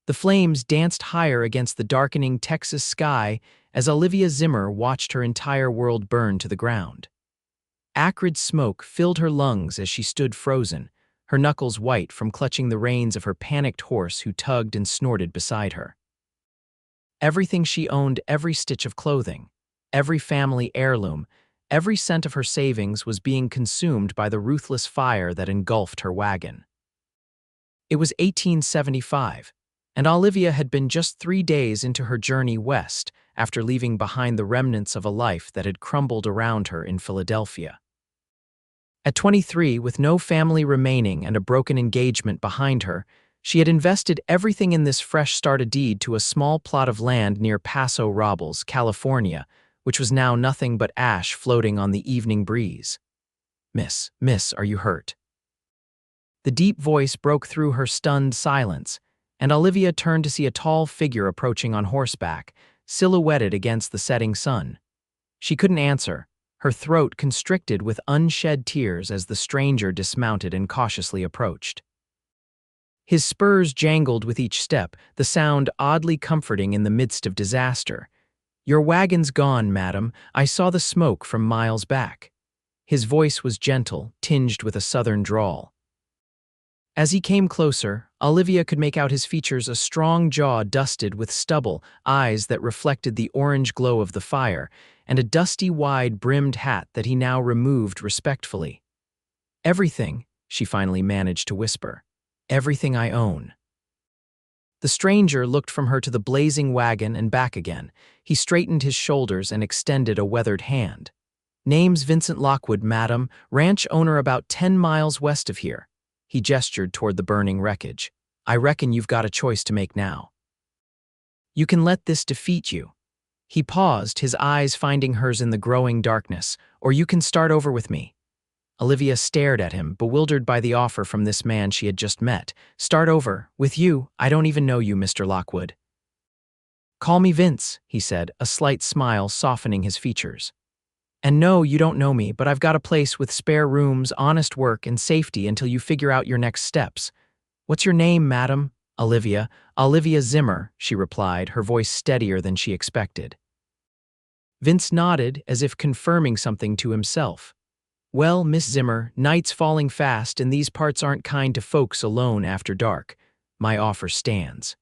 The flames danced higher against the darkening Texas sky as Olivia Zimmer watched her entire world burn to the ground. Acrid smoke filled her lungs as she stood frozen, her knuckles white from clutching the reins of her panicked horse who tugged and snorted beside her. Everything she owned, every stitch of clothing, every family heirloom, every cent of her savings was being consumed by the ruthless fire that engulfed her wagon. It was 1875, and Olivia had been just 3 days into her journey west after leaving behind the remnants of a life that had crumbled around her in Philadelphia. At 23, with no family remaining and a broken engagement behind her, she had invested everything in this fresh start, a deed to a small plot of land near Paso Robles, California, which was now nothing but ash floating on the evening breeze. Miss, are you hurt?" The deep voice broke through her stunned silence, and Olivia turned to see a tall figure approaching on horseback, silhouetted against the setting sun. She couldn't answer, her throat constricted with unshed tears as the stranger dismounted and cautiously approached. His spurs jangled with each step, the sound oddly comforting in the midst of disaster. "Your wagon's gone, madam. I saw the smoke from miles back." His voice was gentle, tinged with a southern drawl. As he came closer, Olivia could make out his features, a strong jaw dusted with stubble, eyes that reflected the orange glow of the fire, and a dusty, wide-brimmed hat that he now removed respectfully. "Everything," she finally managed to whisper. "Everything I own." The stranger looked from her to the blazing wagon and back again. He straightened his shoulders and extended a weathered hand. "Name's Vincent Lockwood, madam, ranch owner about 10 miles west of here." He gestured toward the burning wreckage. "I reckon you've got a choice to make now. You can let this defeat you." He paused, his eyes finding hers in the growing darkness. "Or you can start over with me." Olivia stared at him, bewildered by the offer from this man she had just met. "Start over? With you? I don't even know you, Mr. Lockwood." "Call me Vince," he said, a slight smile softening his features. "And no, you don't know me, but I've got a place with spare rooms, honest work, and safety until you figure out your next steps." "What's your name, madam?" "Olivia Zimmer," she replied, her voice steadier than she expected. Vince nodded, as if confirming something to himself. "Well, Miss Zimmer, night's falling fast and these parts aren't kind to folks alone after dark. My offer stands."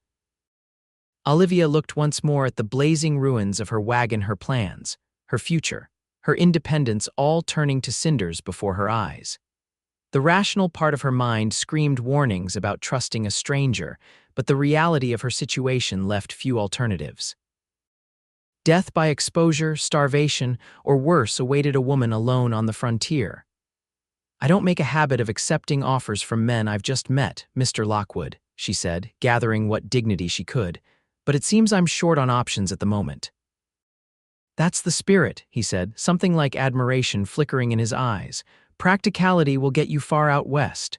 Olivia looked once more at the blazing ruins of her wagon, her plans, her future, her independence all turning to cinders before her eyes. The rational part of her mind screamed warnings about trusting a stranger, but the reality of her situation left few alternatives. Death by exposure, starvation, or worse awaited a woman alone on the frontier. "I don't make a habit of accepting offers from men I've just met, Mr. Lockwood," she said, gathering what dignity she could, "but it seems I'm short on options at the moment." "That's the spirit," he said, something like admiration flickering in his eyes. "Practicality will get you far out west."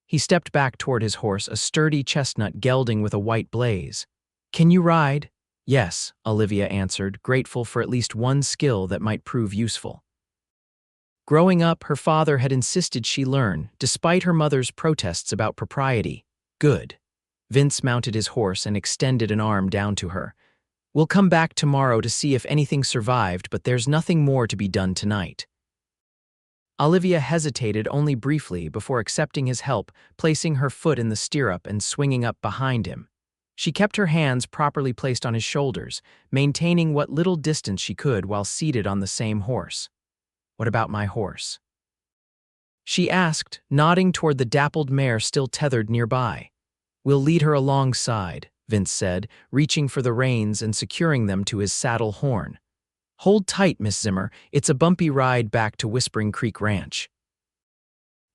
He stepped back toward his horse, a sturdy chestnut gelding with a white blaze. "Can you ride?" "Yes," Olivia answered, grateful for at least one skill that might prove useful. Growing up, her father had insisted she learn, despite her mother's protests about propriety. "Good." Vince mounted his horse and extended an arm down to her. "We'll come back tomorrow to see if anything survived, but there's nothing more to be done tonight." Olivia hesitated only briefly before accepting his help, placing her foot in the stirrup and swinging up behind him. She kept her hands properly placed on his shoulders, maintaining what little distance she could while seated on the same horse. "What about my horse?" she asked, nodding toward the dappled mare still tethered nearby. "We'll lead her alongside," Vince said, reaching for the reins and securing them to his saddle horn. "Hold tight, Miss Zimmer. It's a bumpy ride back to Whispering Creek Ranch."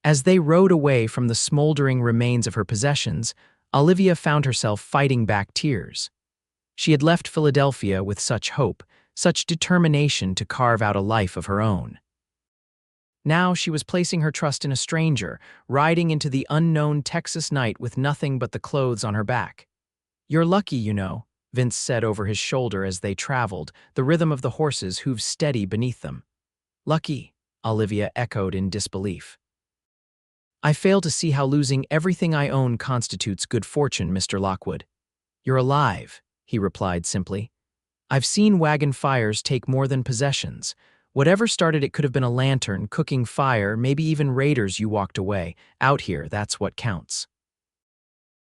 As they rode away from the smoldering remains of her possessions, Olivia found herself fighting back tears. She had left Philadelphia with such hope, such determination to carve out a life of her own. Now she was placing her trust in a stranger, riding into the unknown Texas night with nothing but the clothes on her back. "You're lucky, you know," Vince said over his shoulder as they traveled, the rhythm of the horses' hooves steady beneath them. "Lucky," Olivia echoed in disbelief. "I fail to see how losing everything I own constitutes good fortune, Mr. Lockwood." "You're alive," he replied simply. "I've seen wagon fires take more than possessions. Whatever started it could have been a lantern, cooking fire, maybe even raiders you walked away. Out here, that's what counts."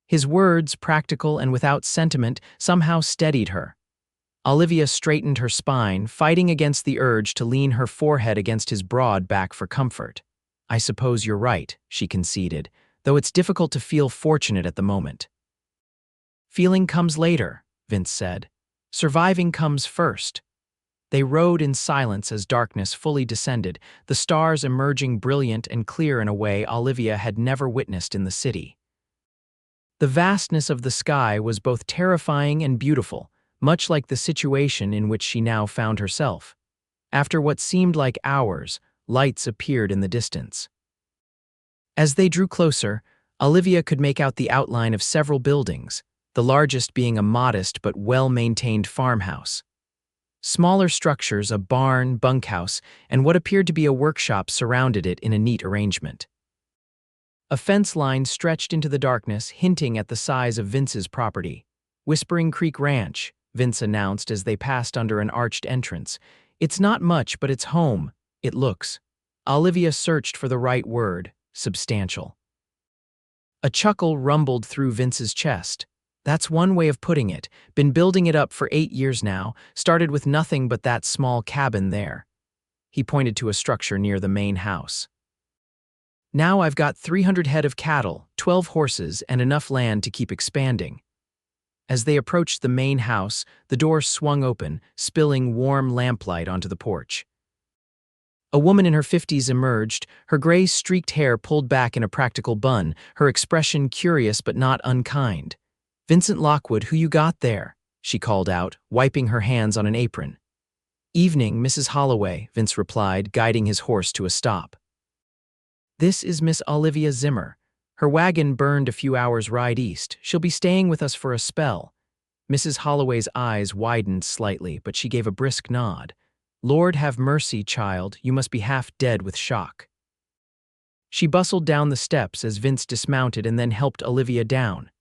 His words, practical and without sentiment, somehow steadied her. Olivia straightened her spine, fighting against the urge to lean her forehead against his broad back for comfort. "I suppose you're right," she conceded, "though it's difficult to feel fortunate at the moment." "Feeling comes later," Vince said. "Surviving comes first." They rode in silence as darkness fully descended, the stars emerging brilliant and clear in a way Olivia had never witnessed in the city. The vastness of the sky was both terrifying and beautiful, much like the situation in which she now found herself. After what seemed like hours, lights appeared in the distance. As they drew closer, Olivia could make out the outline of several buildings, the largest being a modest but well-maintained farmhouse. Smaller structures, a barn, bunkhouse, and what appeared to be a workshop surrounded it in a neat arrangement. A fence line stretched into the darkness, hinting at the size of Vince's property. "Whispering Creek Ranch," Vince announced as they passed under an arched entrance. "It's not much, but it's home, it looks." Olivia searched for the right word: substantial. A chuckle rumbled through Vince's chest. "That's one way of putting it. Been building it up for 8 years now, started with nothing but that small cabin there." He pointed to a structure near the main house. "Now I've got 300 head of cattle, 12 horses, and enough land to keep expanding." As they approached the main house, the door swung open, spilling warm lamplight onto the porch. A woman in her 50s emerged, her gray streaked hair pulled back in a practical bun, her expression curious but not unkind. "Vincent Lockwood, who you got there?" she called out, wiping her hands on an apron. "Evening, Mrs. Holloway," Vince replied, guiding his horse to a stop. "This is Miss Olivia Zimmer. Her wagon burned a few hours' ride east. She'll be staying with us for a spell." Mrs. Holloway's eyes widened slightly, but she gave a brisk nod. "Lord have mercy, child, you must be half dead with shock." She bustled down the steps as Vince dismounted and then helped Olivia down.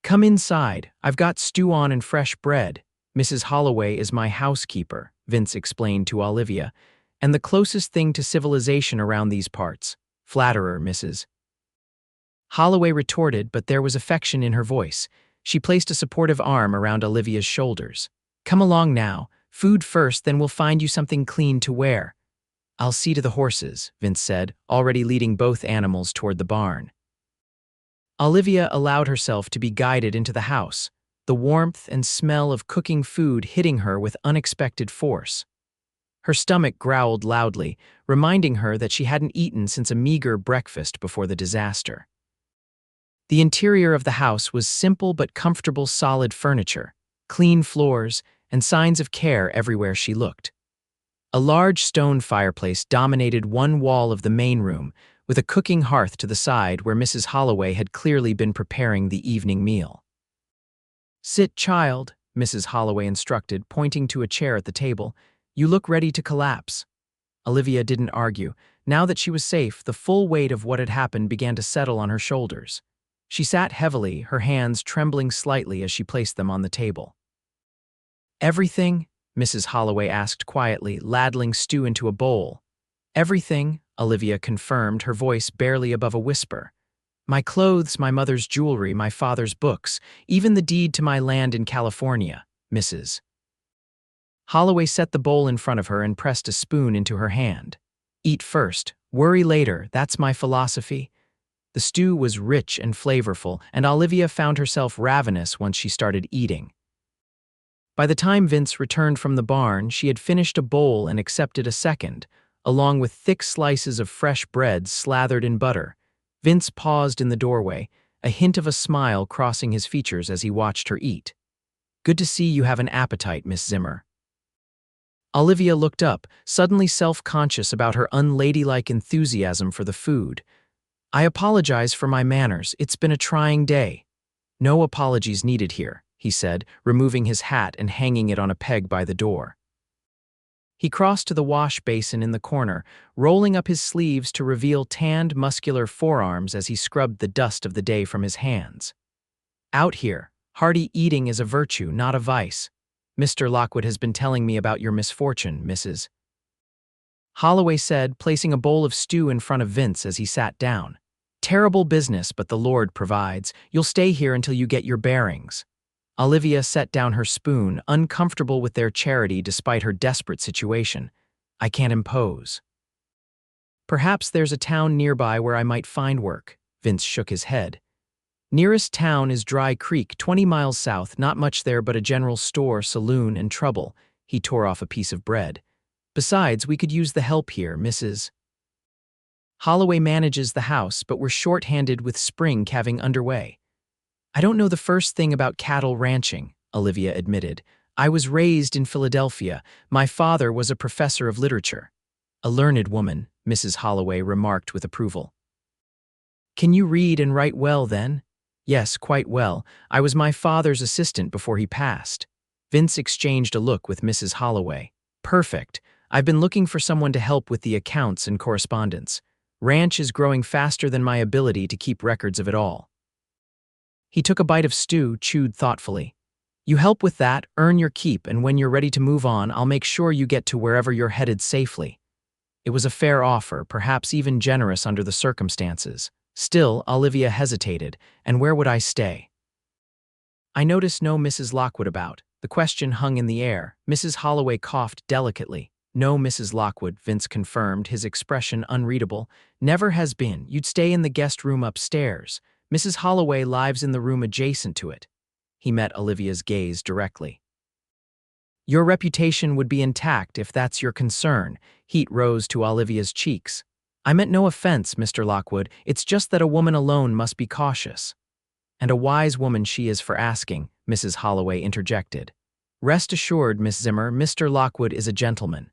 "Come inside, I've got stew on and fresh bread. Mrs. Holloway is my housekeeper," Vince explained to Olivia, "and the closest thing to civilization around these parts. Flatterer, Mrs." Holloway retorted, but there was affection in her voice. She placed a supportive arm around Olivia's shoulders. "Come along now. Food first, then we'll find you something clean to wear." "I'll see to the horses," Vince said, already leading both animals toward the barn. Olivia allowed herself to be guided into the house, the warmth and smell of cooking food hitting her with unexpected force. Her stomach growled loudly, reminding her that she hadn't eaten since a meager breakfast before the disaster. The interior of the house was simple but comfortable solid furniture, clean floors, and signs of care everywhere she looked. A large stone fireplace dominated one wall of the main room, with a cooking hearth to the side where Mrs. Holloway had clearly been preparing the evening meal. "Sit, child," Mrs. Holloway instructed, pointing to a chair at the table. "You look ready to collapse." Olivia didn't argue. Now that she was safe, the full weight of what had happened began to settle on her shoulders. She sat heavily, her hands trembling slightly as she placed them on the table. "Everything?" Mrs. Holloway asked quietly, ladling stew into a bowl. "Everything," Olivia confirmed, her voice barely above a whisper. "My clothes, my mother's jewelry, my father's books, even the deed to my land in California, Mrs." Holloway set the bowl in front of her and pressed a spoon into her hand. "Eat first, worry later, that's my philosophy." The stew was rich and flavorful, and Olivia found herself ravenous once she started eating. By the time Vince returned from the barn, she had finished a bowl and accepted a second, along with thick slices of fresh bread slathered in butter. Vince paused in the doorway, a hint of a smile crossing his features as he watched her eat. "Good to see you have an appetite, Miss Zimmer." Olivia looked up, suddenly self-conscious about her unladylike enthusiasm for the food. "I apologize for my manners. It's been a trying day." "No apologies needed here," he said, removing his hat and hanging it on a peg by the door. He crossed to the wash basin in the corner, rolling up his sleeves to reveal tanned, muscular forearms as he scrubbed the dust of the day from his hands. "Out here," Hearty eating is a virtue, not a vice. Mr. Lockwood has been telling me about your misfortune, Mrs. Holloway said, placing a bowl of stew in front of Vince as he sat down. Terrible business, but the Lord provides. You'll stay here until you get your bearings. Olivia set down her spoon, uncomfortable with their charity despite her desperate situation. I can't impose. Perhaps there's a town nearby where I might find work. Vince shook his head. Nearest town is Dry Creek, 20 miles south, not much there but a general store, saloon, and trouble. He tore off a piece of bread. Besides, we could use the help here, Mrs. Holloway manages the house, but we're short-handed with spring calving underway. I don't know the first thing about cattle ranching, Olivia admitted. I was raised in Philadelphia. My father was a professor of literature. A learned woman, Mrs. Holloway remarked with approval. Can you read and write well, then? Yes, quite well. I was my father's assistant before he passed. Vince exchanged a look with Mrs. Holloway. Perfect. I've been looking for someone to help with the accounts and correspondence. Ranch is growing faster than my ability to keep records of it all. He took a bite of stew, chewed thoughtfully. You help with that, earn your keep, and when you're ready to move on, I'll make sure you get to wherever you're headed safely. It was a fair offer, perhaps even generous under the circumstances. Still, Olivia hesitated, and where would I stay? I noticed no Mrs. Lockwood about. The question hung in the air. Mrs. Holloway coughed delicately. No, Mrs. Lockwood, Vince confirmed, his expression unreadable. Never has been. You'd stay in the guest room upstairs. Mrs. Holloway lives in the room adjacent to it. He met Olivia's gaze directly. Your reputation would be intact if that's your concern. Heat rose to Olivia's cheeks. I meant no offense, Mr. Lockwood. It's just that a woman alone must be cautious. And a wise woman she is for asking, Mrs. Holloway interjected. Rest assured, Miss Zimmer, Mr. Lockwood is a gentleman.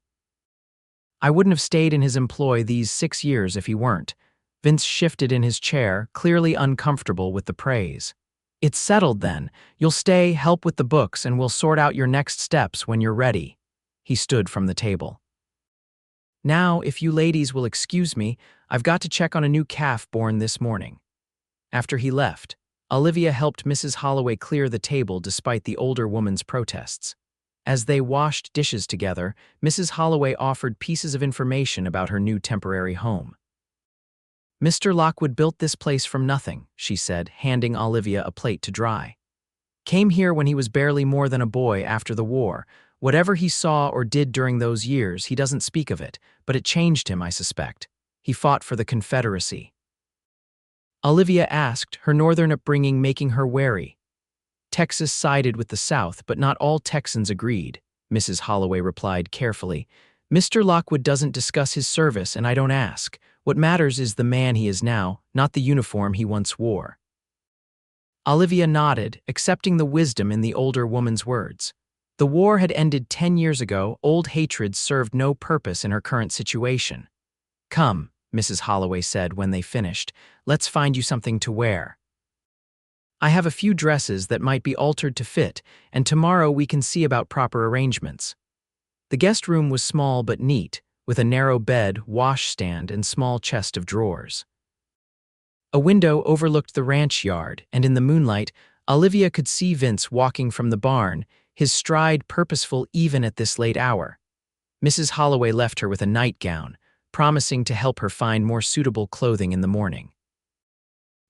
I wouldn't have stayed in his employ these 6 years if he weren't. Vince shifted in his chair, clearly uncomfortable with the praise. It's settled then. You'll stay, help with the books, and we'll sort out your next steps when you're ready. He stood from the table. Now, if you ladies will excuse me, I've got to check on a new calf born this morning. After he left, Olivia helped Mrs. Holloway clear the table despite the older woman's protests. As they washed dishes together, Mrs. Holloway offered pieces of information about her new temporary home. Mr. Lockwood built this place from nothing, she said, handing Olivia a plate to dry. Came here when he was barely more than a boy after the war. Whatever he saw or did during those years, he doesn't speak of it, but it changed him, I suspect. He fought for the Confederacy. Olivia asked, her northern upbringing making her wary. Texas sided with the South, but not all Texans agreed, Mrs. Holloway replied carefully. Mr. Lockwood doesn't discuss his service, and I don't ask. What matters is the man he is now, not the uniform he once wore. Olivia nodded, accepting the wisdom in the older woman's words. The war had ended 10 years ago. Old hatreds served no purpose in her current situation. Come, Mrs. Holloway said when they finished, let's find you something to wear. I have a few dresses that might be altered to fit, and tomorrow we can see about proper arrangements. The guest room was small but neat, with a narrow bed, washstand, and small chest of drawers. A window overlooked the ranch yard, and in the moonlight, Olivia could see Vince walking from the barn, his stride purposeful even at this late hour. Mrs. Holloway left her with a nightgown, promising to help her find more suitable clothing in the morning.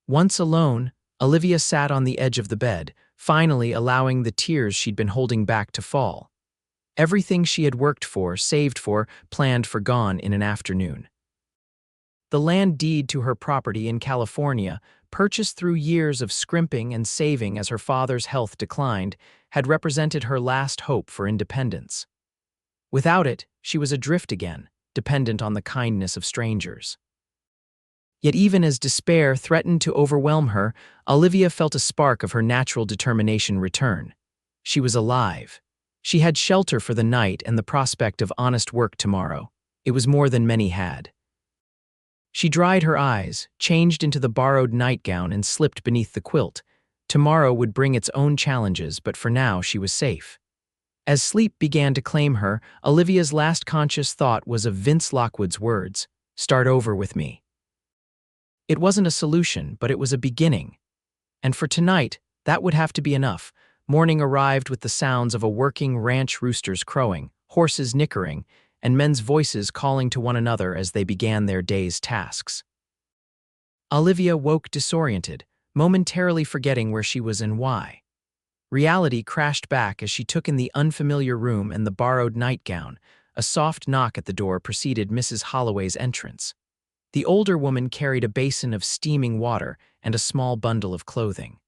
Once alone, Olivia sat on the edge of the bed, finally allowing the tears she'd been holding back to fall. Everything she had worked for, saved for, planned for gone in an afternoon. The land deed to her property in California, purchased through years of scrimping and saving as her father's health declined, had represented her last hope for independence. Without it, she was adrift again, dependent on the kindness of strangers. Yet even as despair threatened to overwhelm her, Olivia felt a spark of her natural determination return. She was alive. She had shelter for the night and the prospect of honest work tomorrow. It was more than many had. She dried her eyes, changed into the borrowed nightgown, and slipped beneath the quilt. Tomorrow would bring its own challenges, but for now she was safe. As sleep began to claim her, Olivia's last conscious thought was of Vince Lockwood's words, "Start over with me." It wasn't a solution, but it was a beginning. And for tonight, That would have to be enough. Morning arrived with the sounds of a working ranch rooster's crowing, horses nickering, and men's voices calling to one another as they began their day's tasks. Olivia woke disoriented, momentarily forgetting where she was and why. Reality crashed back as she took in the unfamiliar room and the borrowed nightgown. A soft knock at the door preceded Mrs. Holloway's entrance. The older woman carried a basin of steaming water and a small bundle of clothing.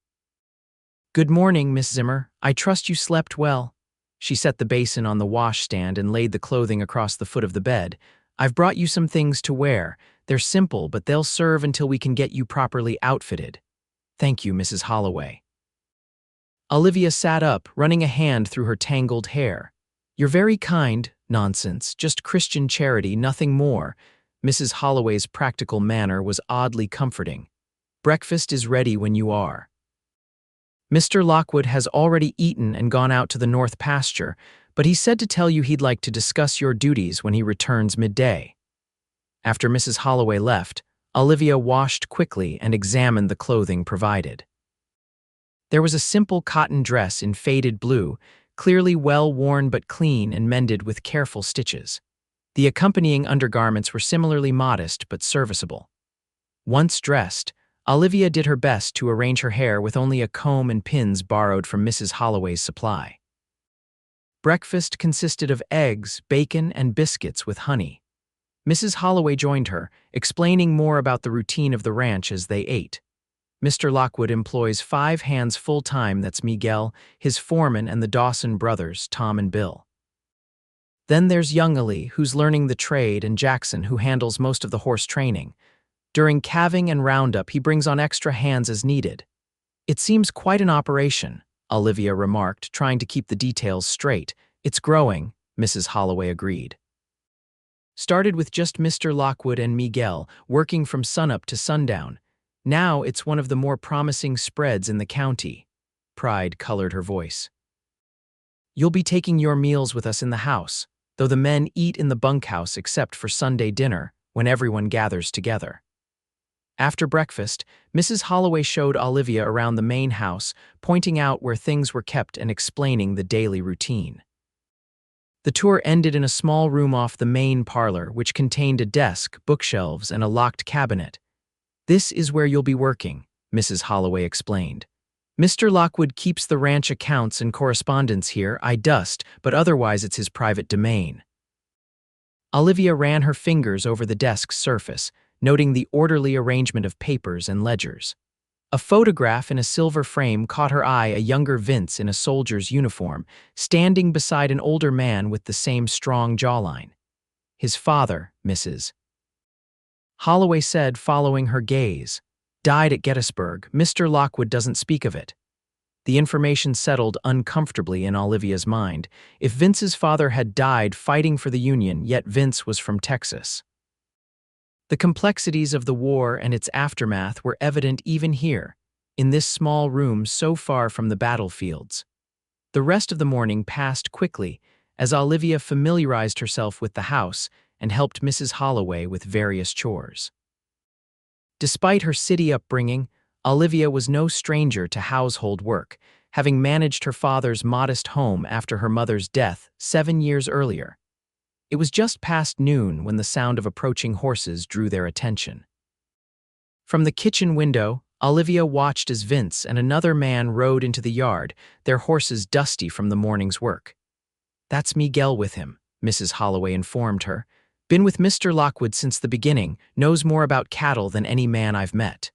"Good morning, Miss Zimmer. I trust you slept well." She set the basin on the washstand and laid the clothing across the foot of the bed. "I've brought you some things to wear. They're simple, but they'll serve until we can get you properly outfitted." "Thank you, Mrs. Holloway." Olivia sat up, running a hand through her tangled hair. "You're very kind." "Nonsense, just Christian charity, nothing more." Mrs. Holloway's practical manner was oddly comforting. "Breakfast is ready when you are." "Mr. Lockwood has already eaten and gone out to the north pasture, but he said to tell you he'd like to discuss your duties when he returns midday." After Mrs. Holloway left, Olivia washed quickly and examined the clothing provided. There was a simple cotton dress in faded blue, clearly well worn but clean and mended with careful stitches. The accompanying undergarments were similarly modest but serviceable. Once dressed, Olivia did her best to arrange her hair with only a comb and pins borrowed from Mrs. Holloway's supply. Breakfast consisted of eggs, bacon, and biscuits with honey. Mrs. Holloway joined her, explaining more about the routine of the ranch as they ate. Mr. Lockwood employs 5 hands full-time, that's Miguel, his foreman, and the Dawson brothers, Tom and Bill. Then there's young Ali, who's learning the trade, and Jackson, who handles most of the horse training. During calving and roundup, he brings on extra hands as needed. "It seems quite an operation," Olivia remarked, trying to keep the details straight. "It's growing," Mrs. Holloway agreed. "Started with just Mr. Lockwood and Miguel, working from sunup to sundown. Now it's one of the more promising spreads in the county." Pride colored her voice. "You'll be taking your meals with us in the house, though the men eat in the bunkhouse except for Sunday dinner, when everyone gathers together." After breakfast, Mrs. Holloway showed Olivia around the main house, pointing out where things were kept and explaining the daily routine. The tour ended in a small room off the main parlor, which contained a desk, bookshelves, and a locked cabinet. "This is where you'll be working," Mrs. Holloway explained. "Mr. Lockwood keeps the ranch accounts and correspondence here. I dust, but otherwise it's his private domain." Olivia ran her fingers over the desk's surface, noting the orderly arrangement of papers and ledgers. A photograph in a silver frame caught her eye, a younger Vince in a soldier's uniform, standing beside an older man with the same strong jawline. "His father, Mrs. Holloway said, following her gaze. "Died at Gettysburg. Mr. Lockwood doesn't speak of it." The information settled uncomfortably in Olivia's mind. If Vince's father had died fighting for the Union, yet Vince was from Texas. The complexities of the war and its aftermath were evident even here, in this small room so far from the battlefields. The rest of the morning passed quickly as Olivia familiarized herself with the house and helped Mrs. Holloway with various chores. Despite her city upbringing, Olivia was no stranger to household work, having managed her father's modest home after her mother's death 7 years earlier. It was just past noon when the sound of approaching horses drew their attention. From the kitchen window, Olivia watched as Vince and another man rode into the yard, their horses dusty from the morning's work. "That's Miguel with him," Mrs. Holloway informed her. "Been with Mr. Lockwood since the beginning, knows more about cattle than any man I've met."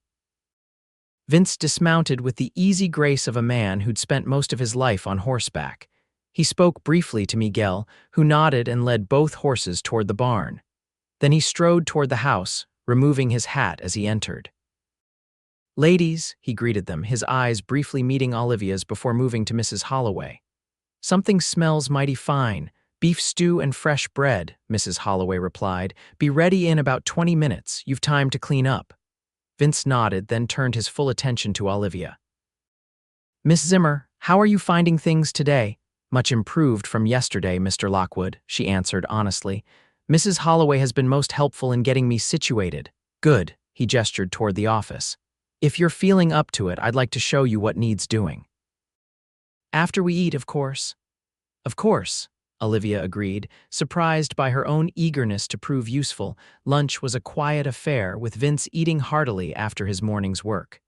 Vince dismounted with the easy grace of a man who'd spent most of his life on horseback. He spoke briefly to Miguel, who nodded and led both horses toward the barn. Then he strode toward the house, removing his hat as he entered. "Ladies," he greeted them, his eyes briefly meeting Olivia's before moving to Mrs. Holloway. "Something smells mighty fine. Beef stew and fresh bread," Mrs. Holloway replied. "Be ready in about 20 minutes. You've time to clean up." Vince nodded, then turned his full attention to Olivia. "Miss Zimmer, how are you finding things today?" "Much improved from yesterday, Mr. Lockwood," she answered honestly. "Mrs. Holloway has been most helpful in getting me situated." "Good," he gestured toward the office. If you're feeling up to it, I'd like to show you what needs doing. After we eat, of course. Of course, Olivia agreed, surprised by her own eagerness to prove useful. Lunch was a quiet affair, with Vince eating heartily after his morning's work.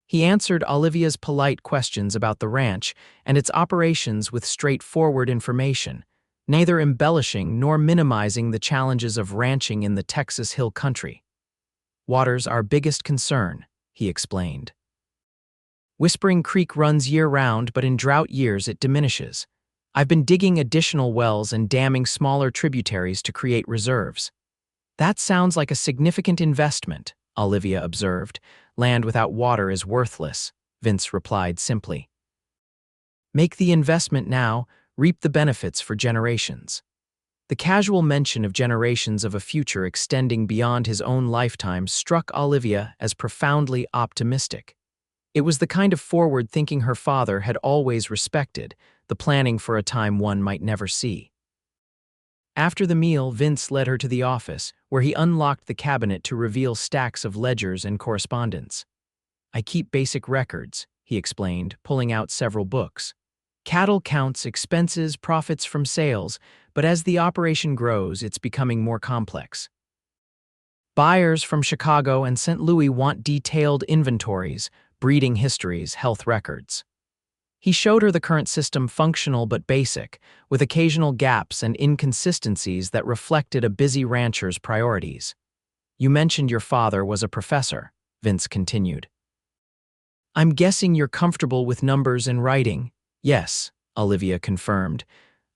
He answered Olivia's polite questions about the ranch and its operations with straightforward information, neither embellishing nor minimizing the challenges of ranching in the Texas Hill Country. "Water's our biggest concern," he explained. "Whispering Creek runs year-round, but in drought years it diminishes. I've been digging additional wells and damming smaller tributaries to create reserves." "That sounds like a significant investment," Olivia observed. "Land without water is worthless," Vince replied simply. "Make the investment now, reap the benefits for generations." The casual mention of generations of a future extending beyond his own lifetime struck Olivia as profoundly optimistic. It was the kind of forward thinking her father had always respected, the planning for a time one might never see. After the meal, Vince led her to the office, where he unlocked the cabinet to reveal stacks of ledgers and correspondence. "I keep basic records," he explained, pulling out several books. "Cattle counts, expenses, profits from sales, but as the operation grows, it's becoming more complex. Buyers from Chicago and St. Louis want detailed inventories, breeding histories, health records." He showed her the current system, functional but basic, with occasional gaps and inconsistencies that reflected a busy rancher's priorities. "You mentioned your father was a professor," Vince continued. "I'm guessing you're comfortable with numbers and writing." "Yes," Olivia confirmed.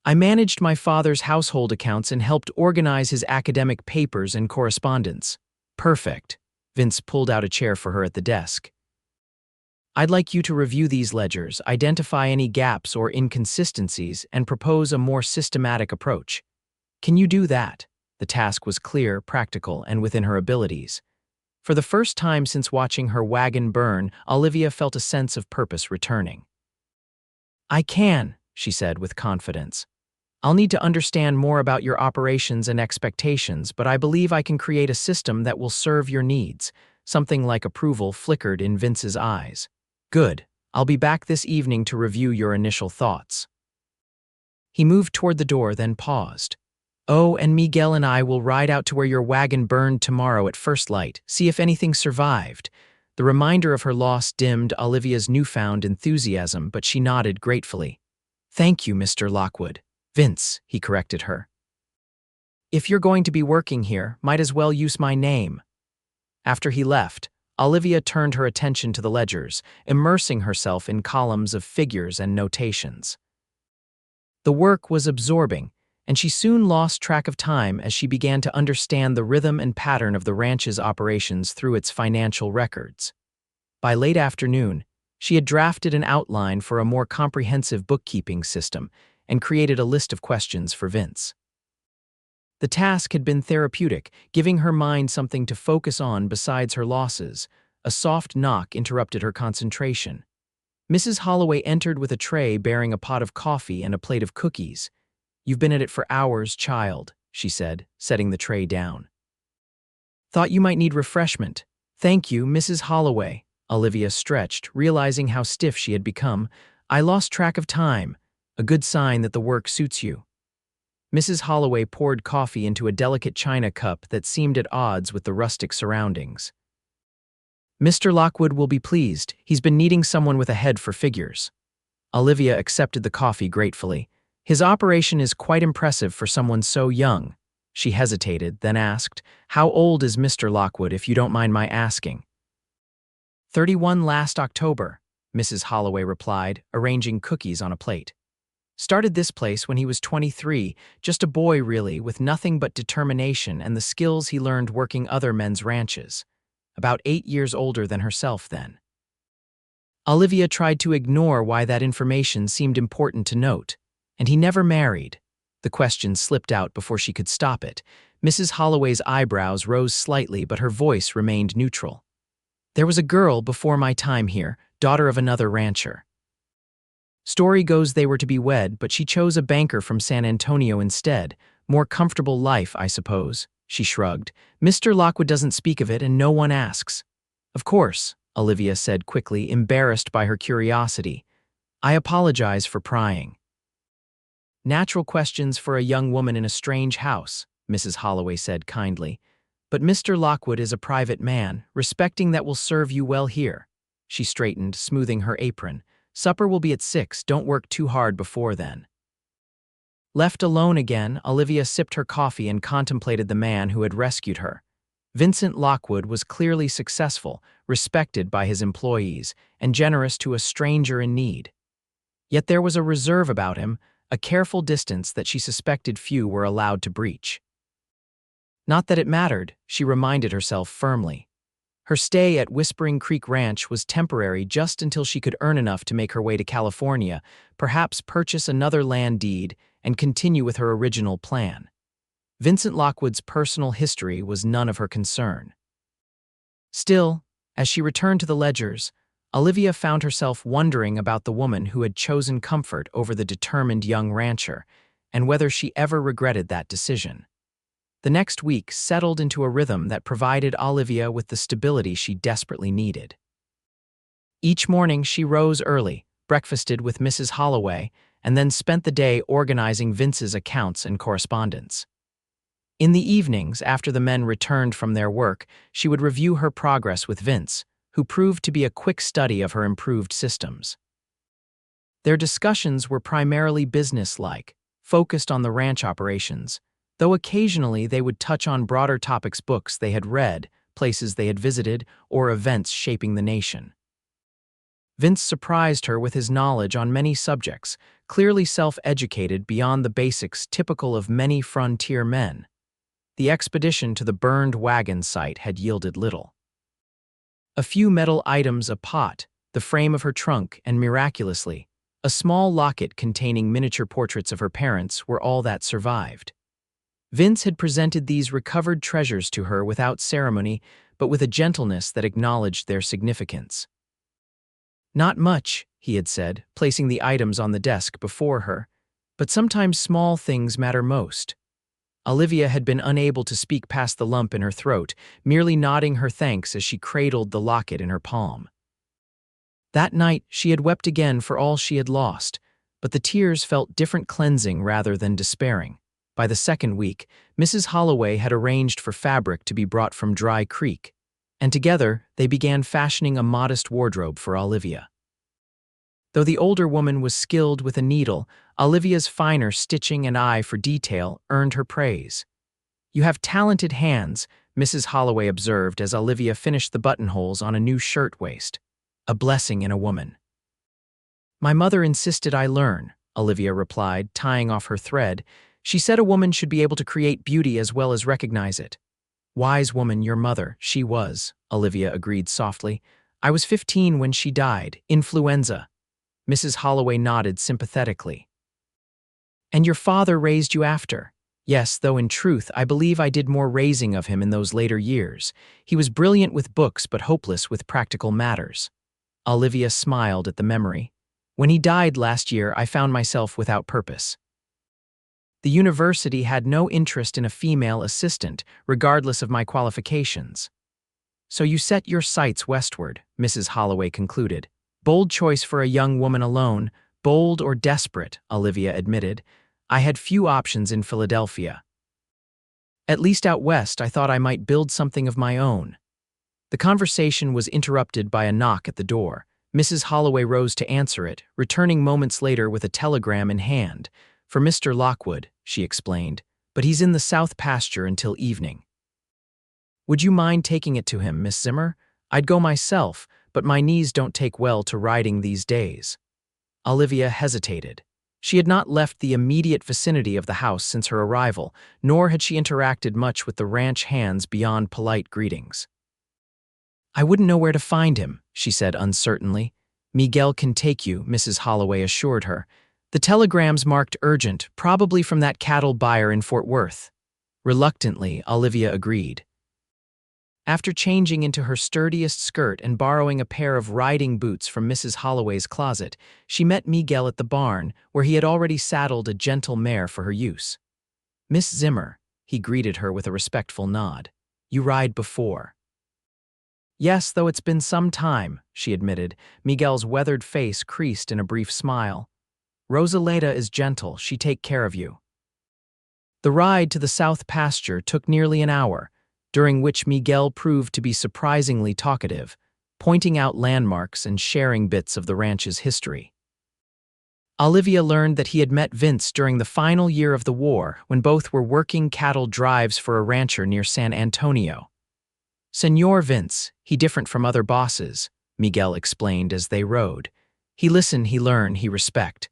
"I managed my father's household accounts and helped organize his academic papers and correspondence." "Perfect." Vince pulled out a chair for her at the desk. "I'd like you to review these ledgers, identify any gaps or inconsistencies, and propose a more systematic approach." "Can you do that?" The task was clear, practical, and within her abilities. For the first time since watching her wagon burn, Olivia felt a sense of purpose returning. "I can," she said with confidence. "I'll need to understand more about your operations and expectations, but I believe I can create a system that will serve your needs." Something like approval flickered in Vince's eyes. "Good. I'll be back this evening to review your initial thoughts." He moved toward the door, then paused. "Oh, and Miguel and I will ride out to where your wagon burned tomorrow at first light, see if anything survived." The reminder of her loss dimmed Olivia's newfound enthusiasm, but she nodded gratefully. "Thank you, Mr. Lockwood." "Vince," he corrected her. "If you're going to be working here, might as well use my name." After he left, Olivia turned her attention to the ledgers, immersing herself in columns of figures and notations. The work was absorbing, and she soon lost track of time as she began to understand the rhythm and pattern of the ranch's operations through its financial records. By late afternoon, she had drafted an outline for a more comprehensive bookkeeping system and created a list of questions for Vince. The task had been therapeutic, giving her mind something to focus on besides her losses. A soft knock interrupted her concentration. Mrs. Holloway entered with a tray bearing a pot of coffee and a plate of cookies. "You've been at it for hours, child," she said, setting the tray down. "Thought you might need refreshment." "Thank you, Mrs. Holloway." Olivia stretched, realizing how stiff she had become. "I lost track of time. A good sign that the work suits you." Mrs. Holloway poured coffee into a delicate china cup that seemed at odds with the rustic surroundings. "Mr. Lockwood will be pleased. He's been needing someone with a head for figures." Olivia accepted the coffee gratefully. "His operation is quite impressive for someone so young." She hesitated, then asked, "How old is Mr. Lockwood, if you don't mind my asking?" 31 last October, Mrs. Holloway replied, arranging cookies on a plate. "Started this place when he was 23, just a boy really, with nothing but determination and the skills he learned working other men's ranches. About 8 years older than herself then." Olivia tried to ignore why that information seemed important to note. "And he never married." The question slipped out before she could stop it. Mrs. Holloway's eyebrows rose slightly, but her voice remained neutral. "There was a girl before my time here, daughter of another rancher. Story goes they were to be wed, but she chose a banker from San Antonio instead. More comfortable life, I suppose." She shrugged. "Mr. Lockwood doesn't speak of it and no one asks." Of course, Olivia said quickly, embarrassed by her curiosity. I apologize for prying. Natural questions for a young woman in a strange house, Mrs. Holloway said kindly. But Mr. Lockwood is a private man, respecting that will serve you well here. She straightened, smoothing her apron. Supper will be at 6, don't work too hard before then. Left alone again, Olivia sipped her coffee and contemplated the man who had rescued her. Vincent Lockwood was clearly successful, respected by his employees, and generous to a stranger in need. Yet there was a reserve about him, a careful distance that she suspected few were allowed to breach. Not that it mattered, she reminded herself firmly. Her stay at Whispering Creek Ranch was temporary just until she could earn enough to make her way to California, perhaps purchase another land deed, and continue with her original plan. Vincent Lockwood's personal history was none of her concern. Still, as she returned to the ledgers, Olivia found herself wondering about the woman who had chosen comfort over the determined young rancher, and whether she ever regretted that decision. The next week settled into a rhythm that provided Olivia with the stability she desperately needed. Each morning she rose early, breakfasted with Mrs. Holloway, and then spent the day organizing Vince's accounts and correspondence. In the evenings, after the men returned from their work, she would review her progress with Vince, who proved to be a quick study of her improved systems. Their discussions were primarily business-like, focused on the ranch operations, though occasionally they would touch on broader topics, books they had read, places they had visited, or events shaping the nation. Vince surprised her with his knowledge on many subjects, clearly self-educated beyond the basics typical of many frontier men. The expedition to the burned Wagon site had yielded little. A few metal items, a pot, the frame of her trunk, and miraculously, a small locket containing miniature portraits of her parents were all that survived. Vince had presented these recovered treasures to her without ceremony, but with a gentleness that acknowledged their significance. Not much, he had said, placing the items on the desk before her, but sometimes small things matter most. Olivia had been unable to speak past the lump in her throat, merely nodding her thanks as she cradled the locket in her palm. That night she had wept again for all she had lost, but the tears felt different, cleansing rather than despairing. By the second week, Mrs. Holloway had arranged for fabric to be brought from Dry Creek, and together they began fashioning a modest wardrobe for Olivia. Though the older woman was skilled with a needle, Olivia's finer stitching and eye for detail earned her praise. "You have talented hands," Mrs. Holloway observed as Olivia finished the buttonholes on a new shirtwaist. A blessing in a woman. "My mother insisted I learn," Olivia replied, tying off her thread. "She said a woman should be able to create beauty as well as recognize it." "Wise woman, your mother, she was," Olivia agreed softly. "I was 15 when she died, influenza." Mrs. Holloway nodded sympathetically. "And your father raised you after?" "Yes, though in truth I believe I did more raising of him in those later years. He was brilliant with books but hopeless with practical matters." Olivia smiled at the memory. "When he died last year, I found myself without purpose. The university had no interest in a female assistant, regardless of my qualifications." "So you set your sights westward," Mrs. Holloway concluded. "Bold choice for a young woman alone, bold or desperate," Olivia admitted. "I had few options in Philadelphia. At least out west I thought I might build something of my own." The conversation was interrupted by a knock at the door. Mrs. Holloway rose to answer it, returning moments later with a telegram in hand. "For Mr. Lockwood," she explained, "but he's in the south pasture until evening." "Would you mind taking it to him, Miss Zimmer? I'd go myself, but my knees don't take well to riding these days." Olivia hesitated. She had not left the immediate vicinity of the house since her arrival, nor had she interacted much with the ranch hands beyond polite greetings. "I wouldn't know where to find him," she said uncertainly. "Miguel can take you," Mrs. Holloway assured her. "The telegram's marked urgent, probably from that cattle buyer in Fort Worth." Reluctantly, Olivia agreed. After changing into her sturdiest skirt and borrowing a pair of riding boots from Mrs. Holloway's closet, she met Miguel at the barn, where he had already saddled a gentle mare for her use. "Miss Zimmer," he greeted her with a respectful nod. "You ride before." Yes, though it's been some time, she admitted. Miguel's weathered face creased in a brief smile. Rosaleda is gentle, she take care of you. The ride to the south pasture took nearly an hour, during which Miguel proved to be surprisingly talkative, pointing out landmarks and sharing bits of the ranch's history. Olivia learned that he had met Vince during the final year of the war when both were working cattle drives for a rancher near San Antonio. Senor Vince, he different from other bosses, Miguel explained as they rode. He listen, he learn, he respect.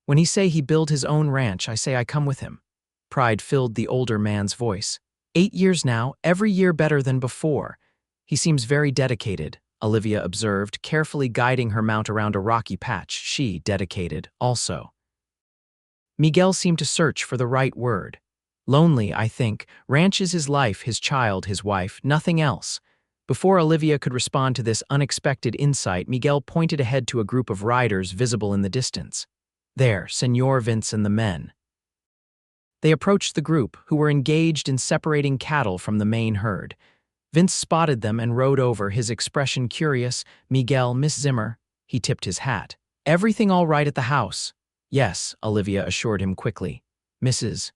When he say he build his own ranch, I say I come with him. Pride filled the older man's voice. 8 years now, every year better than before. He seems very dedicated, Olivia observed, carefully guiding her mount around a rocky patch. She, dedicated, also. Miguel seemed to search for the right word. Lonely, I think. Ranch is his life, his child, his wife, nothing else. Before Olivia could respond to this unexpected insight, Miguel pointed ahead to a group of riders visible in the distance. There, Senor Vince and the men. They approached the group, who were engaged in separating cattle from the main herd. Vince spotted them and rode over, his expression curious. Miguel, Miss Zimmer. He tipped his hat. Everything all right at the house? Yes, Olivia assured him quickly. Mrs.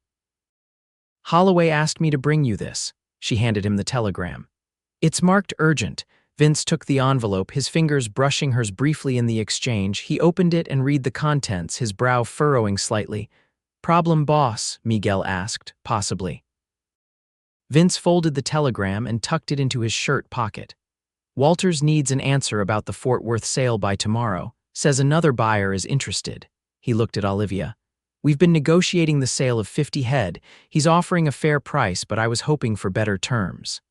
Holloway asked me to bring you this. She handed him the telegram. It's marked urgent. Vince took the envelope, his fingers brushing hers briefly in the exchange. He opened it and read the contents, his brow furrowing slightly. Problem, boss? Miguel asked, possibly. Vince folded the telegram and tucked it into his shirt pocket. Walters needs an answer about the Fort Worth sale by tomorrow. Says another buyer is interested. He looked at Olivia. We've been negotiating the sale of 50 head. He's offering a fair price, but I was hoping for better terms.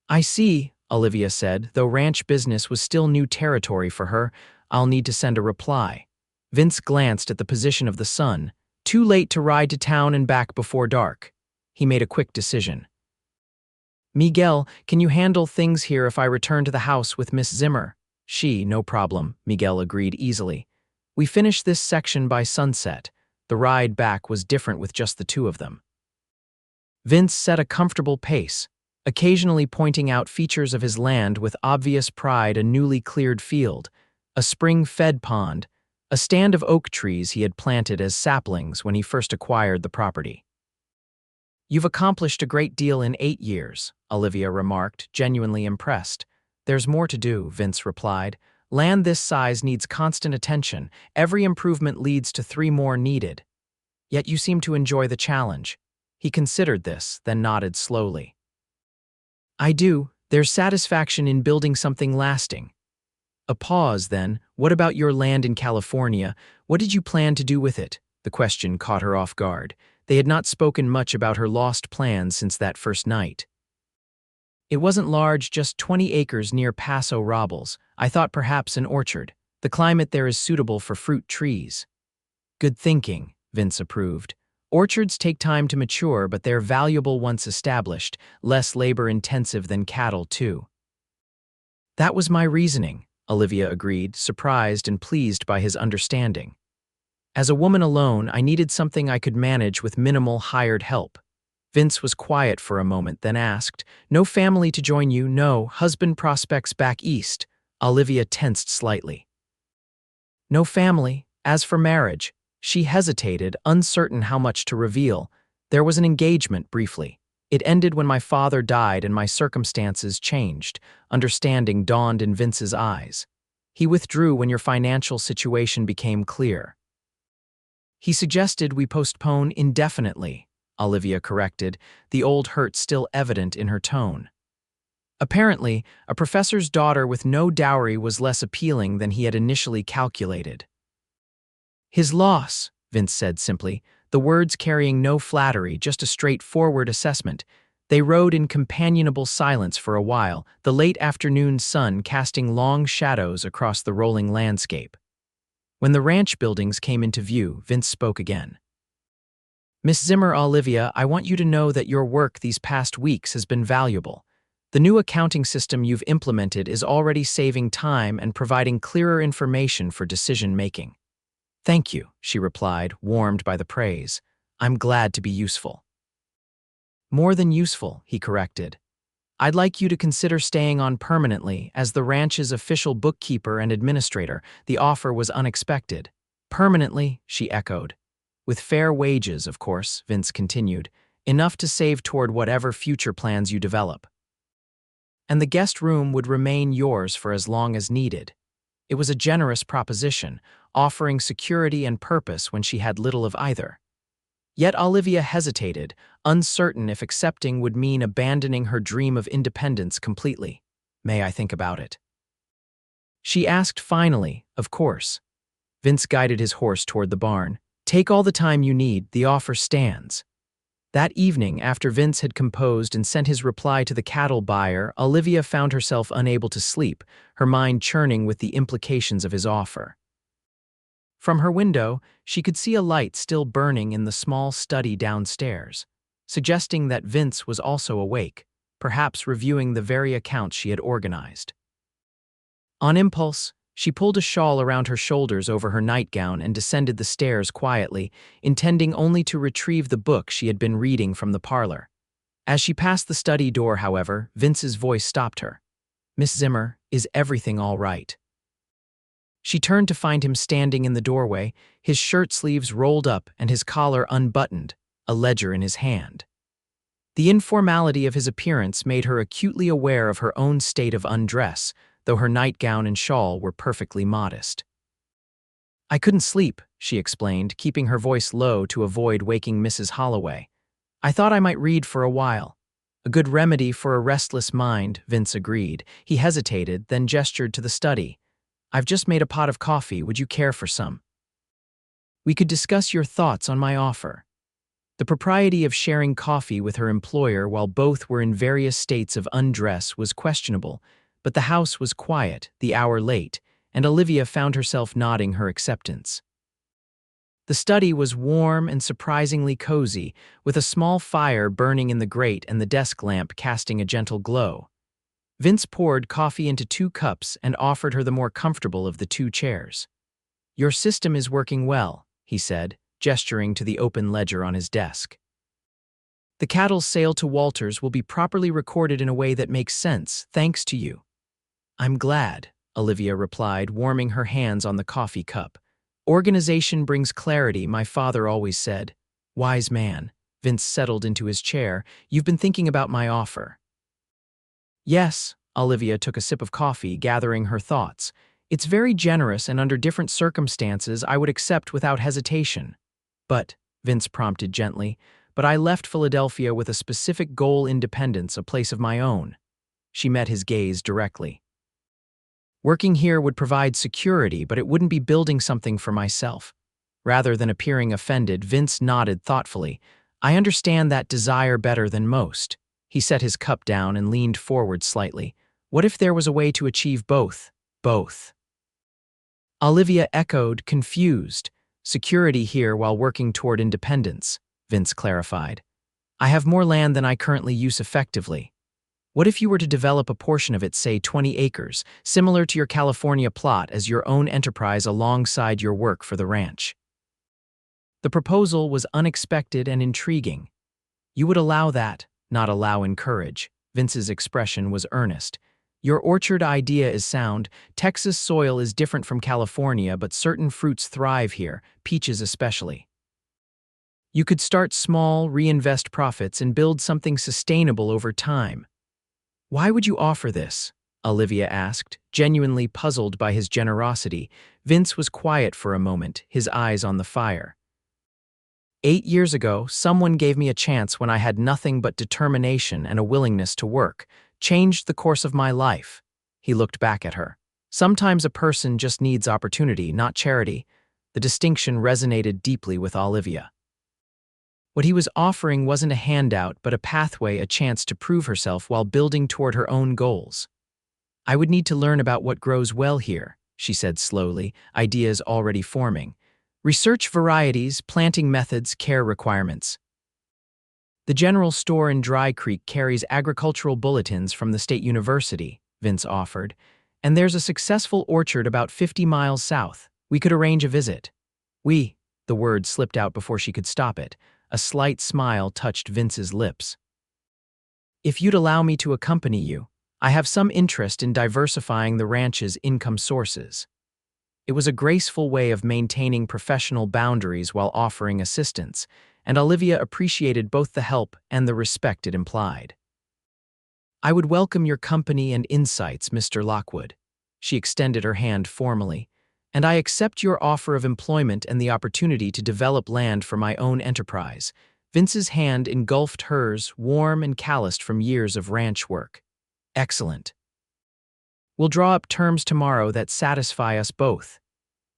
I see, Olivia said, though ranch business was still new territory for her. I'll need to send a reply. Vince glanced at the position of the sun. Too late to ride to town and back before dark. He made a quick decision. Miguel, can you handle things here if I return to the house with Miss Zimmer? She, no problem, Miguel agreed easily. We finished this section by sunset. The ride back was different with just the two of them. Vince set a comfortable pace, occasionally pointing out features of his land with obvious pride: a newly cleared field, a spring-fed pond, a stand of oak trees he had planted as saplings when he first acquired the property. You've accomplished a great deal in 8 years, Olivia remarked, genuinely impressed. There's more to do, Vince replied. Land this size needs constant attention. Every improvement leads to 3 more needed. Yet you seem to enjoy the challenge. He considered this, then nodded slowly. I do. There's satisfaction in building something lasting. A pause, then. What about your land in California? What did you plan to do with it? The question caught her off guard. They had not spoken much about her lost plans since that first night. It wasn't large, just 20 acres near Paso Robles. I thought perhaps an orchard. The climate there is suitable for fruit trees. Good thinking, Vince approved. Orchards take time to mature, but they're valuable once established, less labor-intensive than cattle, too. That was my reasoning, Olivia agreed, surprised and pleased by his understanding. As a woman alone, I needed something I could manage with minimal hired help. Vince was quiet for a moment, then asked, No family to join you? No, husband prospects back east. Olivia tensed slightly. No family. As for marriage, she hesitated, uncertain how much to reveal. There was an engagement, briefly. It ended when my father died and my circumstances changed. Understanding dawned in Vince's eyes. He withdrew when your financial situation became clear. He suggested we postpone indefinitely, Olivia corrected, the old hurt still evident in her tone. Apparently, a professor's daughter with no dowry was less appealing than he had initially calculated. His loss, Vince said simply, the words carrying no flattery, just a straightforward assessment. They rode in companionable silence for a while, the late afternoon sun casting long shadows across the rolling landscape. When the ranch buildings came into view, Vince spoke again. Miss Zimmer, Olivia, I want you to know that your work these past weeks has been valuable. The new accounting system you've implemented is already saving time and providing clearer information for decision-making. Thank you, she replied, warmed by the praise. I'm glad to be useful. More than useful, he corrected. I'd like you to consider staying on permanently as the ranch's official bookkeeper and administrator. The offer was unexpected. Permanently, she echoed. With fair wages, of course, Vince continued, enough to save toward whatever future plans you develop. And the guest room would remain yours for as long as needed. It was a generous proposition, offering security and purpose when she had little of either. Yet Olivia hesitated, uncertain if accepting would mean abandoning her dream of independence completely. May I think about it? She asked finally, of course. Vince guided his horse toward the barn. Take all the time you need, the offer stands. That evening, after Vince had composed and sent his reply to the cattle buyer, Olivia found herself unable to sleep, her mind churning with the implications of his offer. From her window, she could see a light still burning in the small study downstairs, suggesting that Vince was also awake, perhaps reviewing the very accounts she had organized. On impulse, she pulled a shawl around her shoulders over her nightgown and descended the stairs quietly, intending only to retrieve the book she had been reading from the parlor. As she passed the study door, however, Vince's voice stopped her. "Miss Zimmer, is everything all right?" She turned to find him standing in the doorway, his shirt sleeves rolled up and his collar unbuttoned, a ledger in his hand. The informality of his appearance made her acutely aware of her own state of undress, though her nightgown and shawl were perfectly modest. "I couldn't sleep," she explained, keeping her voice low to avoid waking Mrs. Holloway. "I thought I might read for a while." "A good remedy for a restless mind," Vince agreed. He hesitated, then gestured to the study. "I've just made a pot of coffee. Would you care for some? We could discuss your thoughts on my offer." The propriety of sharing coffee with her employer while both were in various states of undress was questionable, but the house was quiet, the hour late, and Olivia found herself nodding her acceptance. The study was warm and surprisingly cozy, with a small fire burning in the grate and the desk lamp casting a gentle glow. Vince poured coffee into 2 cups and offered her the more comfortable of the 2 chairs. "Your system is working well," he said, gesturing to the open ledger on his desk. "The cattle's sale to Walters will be properly recorded in a way that makes sense, thanks to you." "I'm glad," Olivia replied, warming her hands on the coffee cup. "Organization brings clarity, my father always said." "Wise man." Vince settled into his chair. "You've been thinking about my offer." "Yes," Olivia took a sip of coffee, gathering her thoughts. "It's very generous, and under different circumstances I would accept without hesitation." "But," Vince prompted gently, "but I left Philadelphia with a specific goal: independence, a place of my own." She met his gaze directly. "Working here would provide security, but it wouldn't be building something for myself." Rather than appearing offended, Vince nodded thoughtfully. "I understand that desire better than most." He set his cup down and leaned forward slightly. "What if there was a way to achieve both?" "Both?" Olivia echoed, confused. "Security here while working toward independence," Vince clarified. "I have more land than I currently use effectively. What if you were to develop a portion of it, say 20 acres, similar to your California plot, as your own enterprise alongside your work for the ranch?" The proposal was unexpected and intriguing. "You would allow that?" "Not allow, encourage." Vince's expression was earnest. "Your orchard idea is sound. Texas soil is different from California, but certain fruits thrive here, peaches especially. You could start small, reinvest profits, and build something sustainable over time." "Why would you offer this?" Olivia asked, genuinely puzzled by his generosity. Vince was quiet for a moment, his eyes on the fire. 8 years ago, someone gave me a chance when I had nothing but determination and a willingness to work. Changed the course of my life." He looked back at her. "Sometimes a person just needs opportunity, not charity." The distinction resonated deeply with Olivia. What he was offering wasn't a handout, but a pathway, a chance to prove herself while building toward her own goals. "I would need to learn about what grows well here," she said slowly, ideas already forming. "Research varieties, planting methods, care requirements." "The general store in Dry Creek carries agricultural bulletins from the state university," Vince offered, "and there's a successful orchard about 50 miles south. We could arrange a visit." The word slipped out before she could stop it. A slight smile touched Vince's lips. If you'd allow me to accompany you, I have some interest in diversifying the ranch's income sources. It was a graceful way of maintaining professional boundaries while offering assistance, and Olivia appreciated both the help and the respect it implied. I would welcome your company and insights, Mr. Lockwood. She extended her hand formally. And I accept your offer of employment and the opportunity to develop land for my own enterprise. Vince's hand engulfed hers, warm and calloused from years of ranch work. Excellent. We'll draw up terms tomorrow that satisfy us both.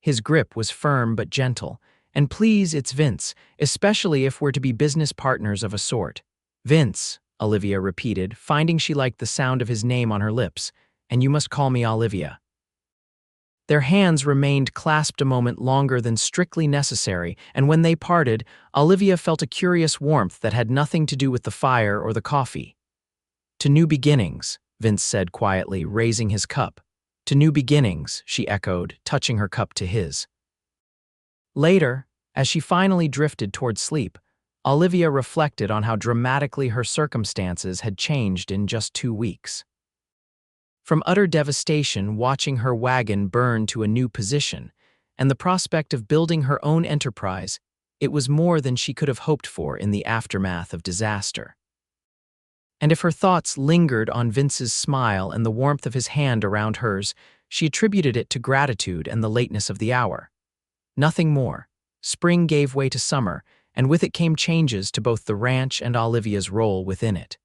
His grip was firm but gentle. And please, it's Vince, especially if we're to be business partners of a sort. Vince, Olivia repeated, finding she liked the sound of his name on her lips. And you must call me Olivia. Their hands remained clasped a moment longer than strictly necessary, and when they parted, Olivia felt a curious warmth that had nothing to do with the fire or the coffee. To new beginnings, Vince said quietly, raising his cup. To new beginnings, she echoed, touching her cup to his. Later, as she finally drifted toward sleep, Olivia reflected on how dramatically her circumstances had changed in just 2 weeks. From utter devastation watching her wagon burn to a new position, and the prospect of building her own enterprise, it was more than she could have hoped for in the aftermath of disaster. And if her thoughts lingered on Vince's smile and the warmth of his hand around hers, she attributed it to gratitude and the lateness of the hour. Nothing more. Spring gave way to summer, and with it came changes to both the ranch and Olivia's role within it.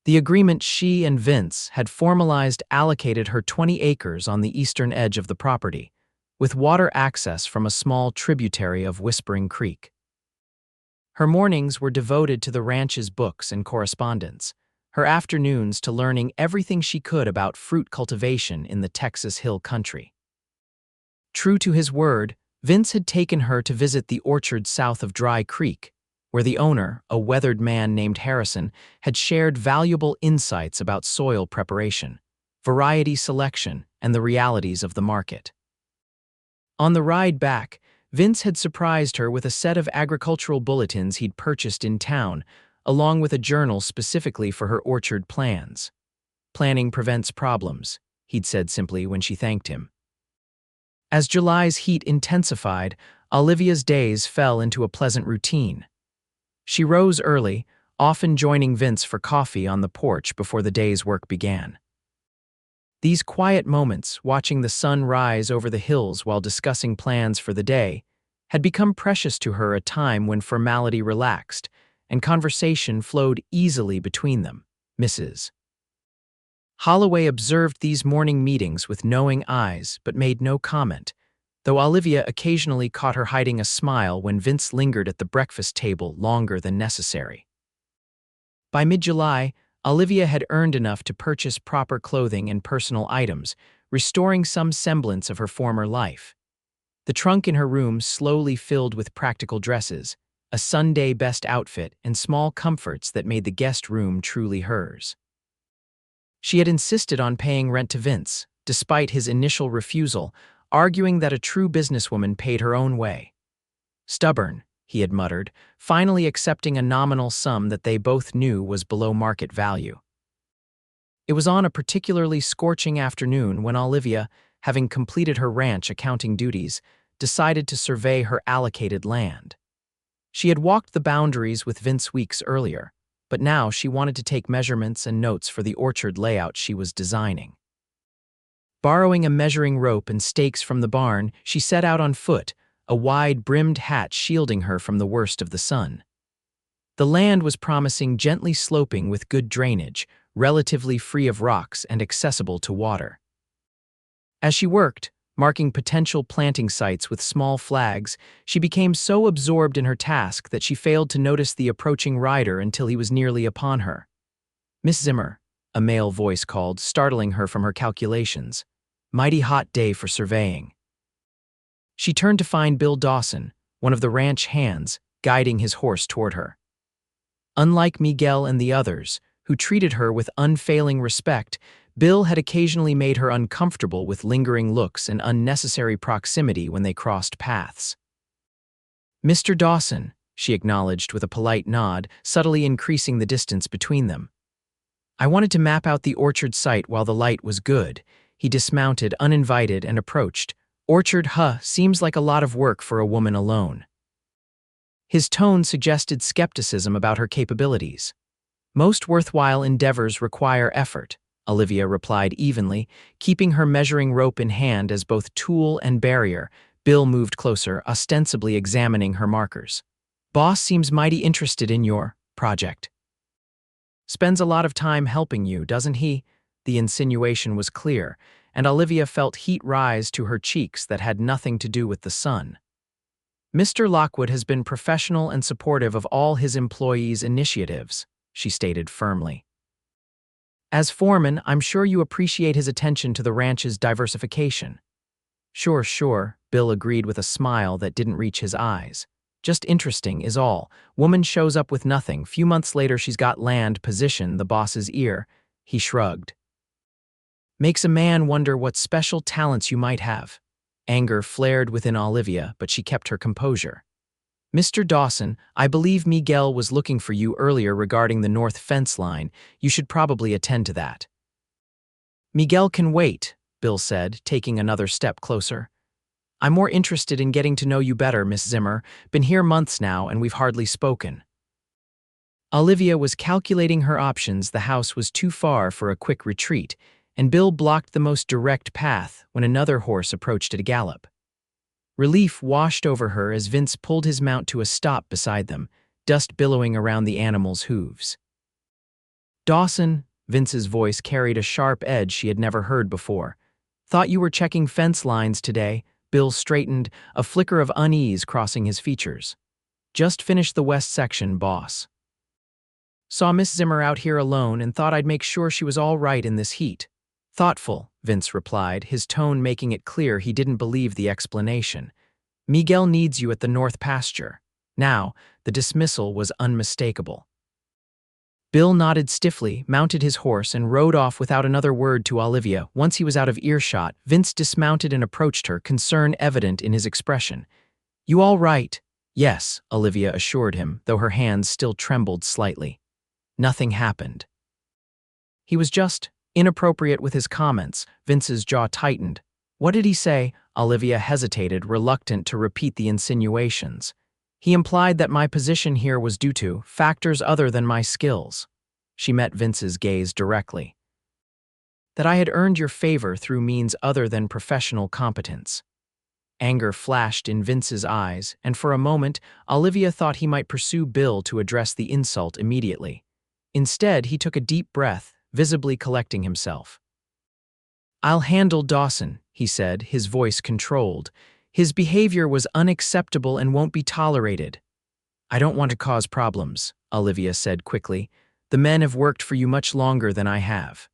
The agreement she and Vince had formalized allocated her 20 acres on the eastern edge of the property, with water access from a small tributary of Whispering Creek. Her mornings were devoted to the ranch's books and correspondence, her afternoons to learning everything she could about fruit cultivation in the Texas Hill Country. True to his word, Vince had taken her to visit the orchard south of Dry Creek, where the owner, a weathered man named Harrison, had shared valuable insights about soil preparation, variety selection, and the realities of the market. On the ride back, Vince had surprised her with a set of agricultural bulletins he'd purchased in town, along with a journal specifically for her orchard plans. "Planning prevents problems," he'd said simply when she thanked him. As July's heat intensified, Olivia's days fell into a pleasant routine. She rose early, often joining Vince for coffee on the porch before the day's work began. These quiet moments, watching the sun rise over the hills while discussing plans for the day, had become precious to her, a time when formality relaxed and conversation flowed easily between them. Mrs. Holloway observed these morning meetings with knowing eyes but made no comment, though Olivia occasionally caught her hiding a smile when Vince lingered at the breakfast table longer than necessary. By mid-July, Olivia had earned enough to purchase proper clothing and personal items, restoring some semblance of her former life. The trunk in her room slowly filled with practical dresses, a Sunday best outfit, and small comforts that made the guest room truly hers. She had insisted on paying rent to Vince, despite his initial refusal, arguing that a true businesswoman paid her own way. "Stubborn," he had muttered, finally accepting a nominal sum that they both knew was below market value. It was on a particularly scorching afternoon when Olivia, having completed her ranch accounting duties, decided to survey her allocated land. She had walked the boundaries with Vince weeks earlier, but now she wanted to take measurements and notes for the orchard layout she was designing. Borrowing a measuring rope and stakes from the barn, she set out on foot, a wide-brimmed hat shielding her from the worst of the sun. The land was promising, gently sloping with good drainage, relatively free of rocks and accessible to water. As she worked, marking potential planting sites with small flags, she became so absorbed in her task that she failed to notice the approaching rider until he was nearly upon her. "Miss Zimmer," a male voice called, startling her from her calculations. "Mighty hot day for surveying." She turned to find Bill Dawson, one of the ranch hands, guiding his horse toward her. Unlike Miguel and the others, who treated her with unfailing respect, Bill had occasionally made her uncomfortable with lingering looks and unnecessary proximity when they crossed paths. "Mr. Dawson," she acknowledged with a polite nod, subtly increasing the distance between them. I wanted to map out the orchard site while the light was good. He dismounted, uninvited, and approached. Orchard, seems like a lot of work for a woman alone. His tone suggested skepticism about her capabilities. Most worthwhile endeavors require effort, Olivia replied evenly, keeping her measuring rope in hand as both tool and barrier. Bill moved closer, ostensibly examining her markers. Boss seems mighty interested in your project. Spends a lot of time helping you, doesn't he? The insinuation was clear, and Olivia felt heat rise to her cheeks that had nothing to do with the sun. Mr. Lockwood has been professional and supportive of all his employees' initiatives, she stated firmly. As foreman, I'm sure you appreciate his attention to the ranch's diversification. Sure, Bill agreed with a smile that didn't reach his eyes. Just interesting is all. Woman shows up with nothing. Few months later she's got land, position, the boss's ear. He shrugged. Makes a man wonder what special talents you might have. Anger flared within Olivia, but she kept her composure. Mr. Dawson, I believe Miguel was looking for you earlier regarding the north fence line. You should probably attend to that. Miguel can wait, Bill said, taking another step closer. I'm more interested in getting to know you better, Miss Zimmer. Been here months now, and we've hardly spoken. Olivia was calculating her options. The house was too far for a quick retreat, and Bill blocked the most direct path when another horse approached at a gallop. Relief washed over her as Vince pulled his mount to a stop beside them, dust billowing around the animal's hooves. Dawson, Vince's voice carried a sharp edge she had never heard before. Thought you were checking fence lines today. Bill straightened, a flicker of unease crossing his features. Just finished the west section, boss. Saw Miss Zimmer out here alone and thought I'd make sure she was all right in this heat. Thoughtful, Vince replied, his tone making it clear he didn't believe the explanation. Miguel needs you at the north pasture. Now, the dismissal was unmistakable. Bill nodded stiffly, mounted his horse, and rode off without another word to Olivia. Once he was out of earshot, Vince dismounted and approached her, concern evident in his expression. You all right? Yes, Olivia assured him, though her hands still trembled slightly. Nothing happened. He was just inappropriate with his comments. Vince's jaw tightened. What did he say? Olivia hesitated, reluctant to repeat the insinuations. He implied that my position here was due to factors other than my skills. She met Vince's gaze directly. That I had earned your favor through means other than professional competence. Anger flashed in Vince's eyes, and for a moment, Olivia thought he might pursue Bill to address the insult immediately. Instead, he took a deep breath, visibly collecting himself. I'll handle Dawson, he said, his voice controlled. His behavior was unacceptable and won't be tolerated. I don't want to cause problems, Olivia said quickly. The men have worked for you much longer than I have.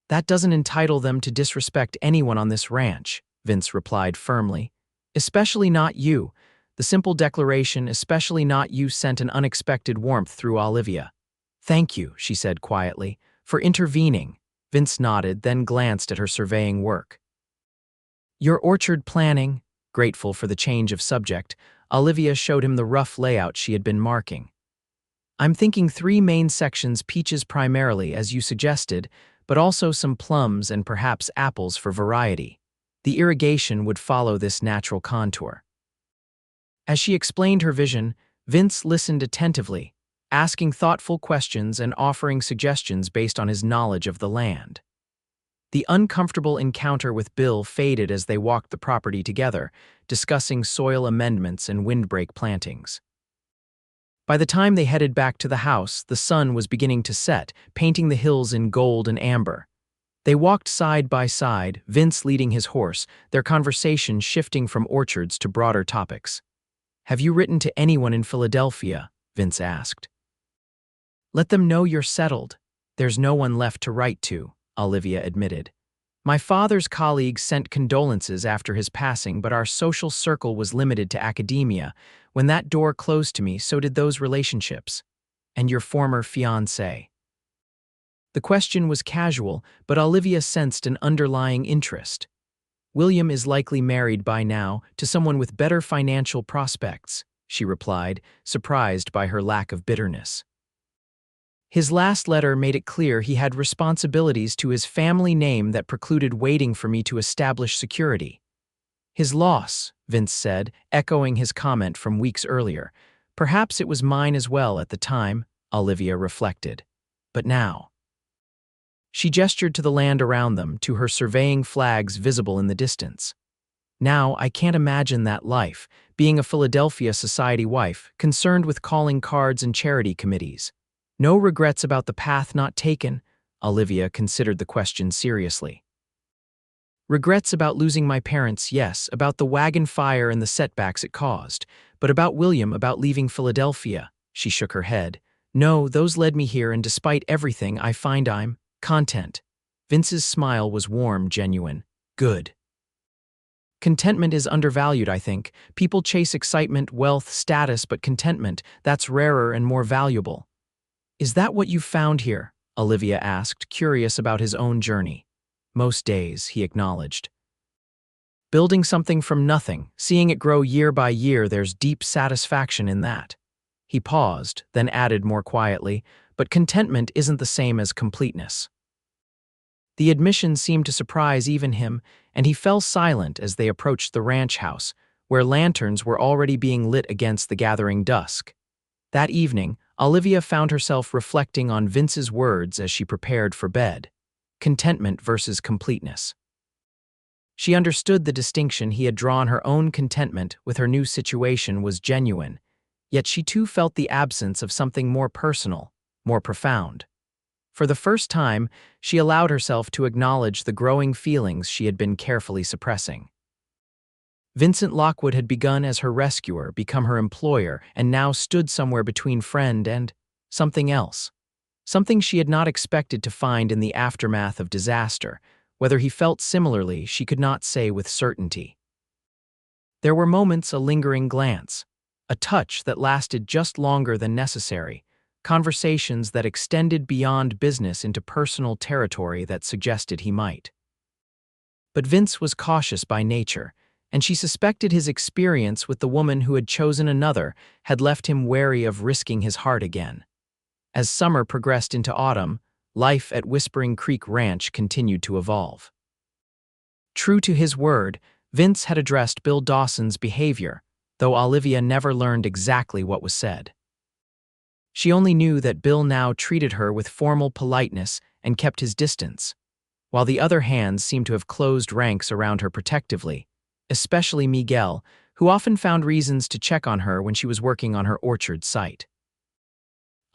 That doesn't entitle them to disrespect anyone on this ranch, Vince replied firmly. Especially not you. The simple declaration, especially not you, sent an unexpected warmth through Olivia. Thank you, she said quietly, for intervening. Vince nodded, then glanced at her surveying work. Your orchard planning? Grateful for the change of subject, Olivia showed him the rough layout she had been marking. I'm thinking 3 main sections, peaches primarily, as you suggested, but also some plums and perhaps apples for variety. The irrigation would follow this natural contour. As she explained her vision, Vince listened attentively, asking thoughtful questions and offering suggestions based on his knowledge of the land. The uncomfortable encounter with Bill faded as they walked the property together, discussing soil amendments and windbreak plantings. By the time they headed back to the house, the sun was beginning to set, painting the hills in gold and amber. They walked side by side, Vince leading his horse, their conversation shifting from orchards to broader topics. Have you written to anyone in Philadelphia? Vince asked. Let them know you're settled. There's no one left to write to, Olivia admitted. My father's colleagues sent condolences after his passing, but our social circle was limited to academia. When that door closed to me, so did those relationships. And your former fiancé. The question was casual, but Olivia sensed an underlying interest. William is likely married by now to someone with better financial prospects. she replied, surprised by her lack of bitterness. His last letter made it clear he had responsibilities to his family name that precluded waiting for me to establish security. His loss, Vince said, echoing his comment from weeks earlier. Perhaps it was mine as well at the time, Olivia reflected. But now. She gestured to the land around them, to her surveying flags visible in the distance. Now I can't imagine that life, being a Philadelphia society wife, concerned with calling cards and charity committees. No regrets about the path not taken? Olivia considered the question seriously. Regrets about losing my parents, yes, about the wagon fire and the setbacks it caused, but about William, about leaving Philadelphia, she shook her head. No, those led me here, and despite everything, I find I'm content. Vince's smile was warm, genuine. Good. Contentment is undervalued, I think. People chase excitement, wealth, status, but contentment, that's rarer and more valuable. Is that what you found here? Olivia asked, curious about his own journey. Most days, he acknowledged. Building something from nothing, seeing it grow year by year, there's deep satisfaction in that. He paused, then added more quietly, but contentment isn't the same as completeness. The admission seemed to surprise even him, and he fell silent as they approached the ranch house, where lanterns were already being lit against the gathering dusk. That evening, Olivia found herself reflecting on Vince's words as she prepared for bed. Contentment versus completeness. She understood the distinction he had drawn. Her own contentment with her new situation was genuine, yet she too felt the absence of something more personal, more profound. For the first time, she allowed herself to acknowledge the growing feelings she had been carefully suppressing. Vincent Lockwood had begun as her rescuer, become her employer, and now stood somewhere between friend and something else. Something she had not expected to find in the aftermath of disaster. Whether he felt similarly, she could not say with certainty. There were moments, a lingering glance, a touch that lasted just longer than necessary, conversations that extended beyond business into personal territory that suggested he might. But Vince was cautious by nature, and she suspected his experience with the woman who had chosen another had left him wary of risking his heart again. As summer progressed into autumn, life at Whispering Creek Ranch continued to evolve. True to his word, Vince had addressed Bill Dawson's behavior, though Olivia never learned exactly what was said. She only knew that Bill now treated her with formal politeness and kept his distance, while the other hands seemed to have closed ranks around her protectively, especially Miguel, who often found reasons to check on her when she was working on her orchard site.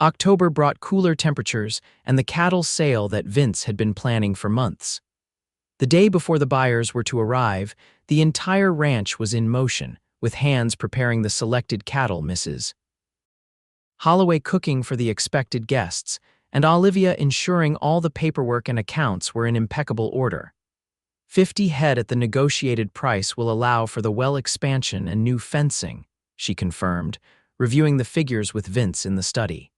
October brought cooler temperatures and the cattle sale that Vince had been planning for months. The day before the buyers were to arrive, the entire ranch was in motion, with hands preparing the selected cattle, Mrs. Holloway cooking for the expected guests, and Olivia ensuring all the paperwork and accounts were in impeccable order. 50 head at the negotiated price will allow for the well expansion and new fencing, she confirmed, reviewing the figures with Vince in the study.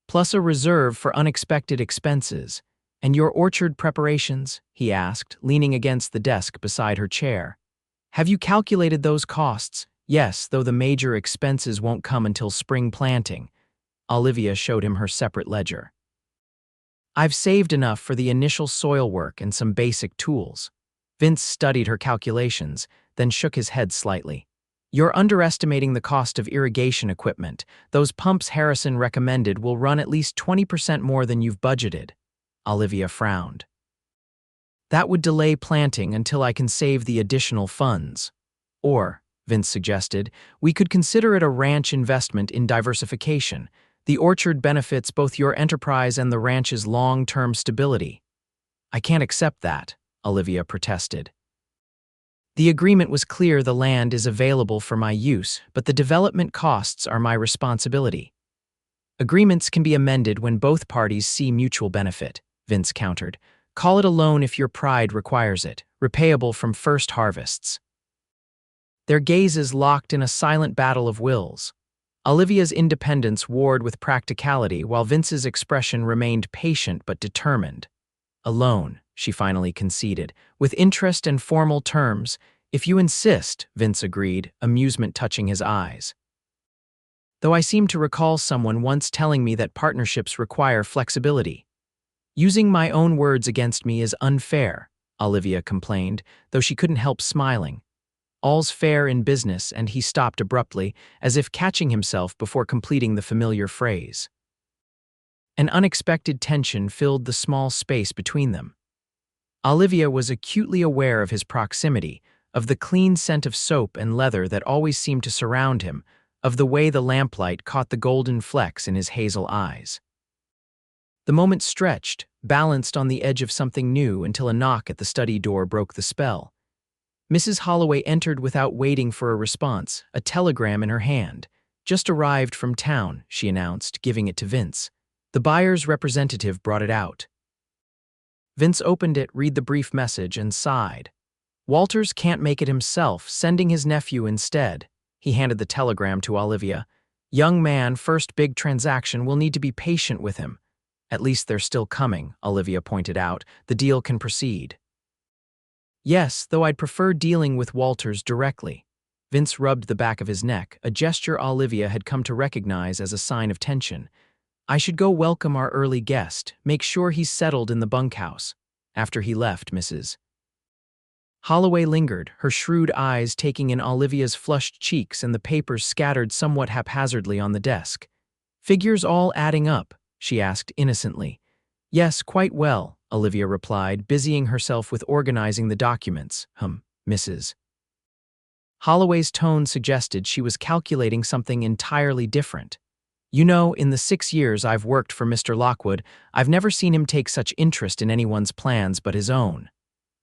Plus a reserve for unexpected expenses. And your orchard preparations? He asked, leaning against the desk beside her chair. Have you calculated those costs? Yes, though the major expenses won't come until spring planting. Olivia showed him her separate ledger. I've saved enough for the initial soil work and some basic tools. Vince studied her calculations, then shook his head slightly. You're underestimating the cost of irrigation equipment. Those pumps Harrison recommended will run at least 20% more than you've budgeted. Olivia frowned. That would delay planting until I can save the additional funds. Or, Vince suggested, we could consider it a ranch investment in diversification. The orchard benefits both your enterprise and the ranch's long-term stability. I can't accept that, Olivia protested. The agreement was clear: the land is available for my use, but the development costs are my responsibility. Agreements can be amended when both parties see mutual benefit, Vince countered. Call it a loan if your pride requires it, repayable from first harvests. Their gazes locked in a silent battle of wills. Olivia's independence warred with practicality, while Vince's expression remained patient but determined. A loan, she finally conceded, with interest and formal terms. If you insist, Vince agreed, amusement touching his eyes. Though I seem to recall someone once telling me that partnerships require flexibility. Using my own words against me is unfair, Olivia complained, though she couldn't help smiling. All's fair in business, and he stopped abruptly, as if catching himself before completing the familiar phrase. An unexpected tension filled the small space between them. Olivia was acutely aware of his proximity, of the clean scent of soap and leather that always seemed to surround him, of the way the lamplight caught the golden flecks in his hazel eyes. The moment stretched, balanced on the edge of something new until a knock at the study door broke the spell. Mrs. Holloway entered without waiting for a response, a telegram in her hand. "Just arrived from town," she announced, giving it to Vince. The buyer's representative brought it out. Vince opened it, read the brief message, and sighed. Walters can't make it himself, sending his nephew instead. He handed the telegram to Olivia. "Young man, first big transaction, will need to be patient with him." "At least they're still coming," Olivia pointed out. "The deal can proceed." "Yes, though I'd prefer dealing with Walters directly." Vince rubbed the back of his neck, a gesture Olivia had come to recognize as a sign of tension. "I should go welcome our early guest, make sure he's settled in the bunkhouse." After he left, Mrs. Holloway lingered, her shrewd eyes taking in Olivia's flushed cheeks and the papers scattered somewhat haphazardly on the desk. "Figures all adding up?" she asked innocently. "Yes, quite well," Olivia replied, busying herself with organizing the documents. Mrs. Holloway's tone suggested she was calculating something entirely different. "You know, in the 6 years I've worked for Mr. Lockwood, I've never seen him take such interest in anyone's plans but his own."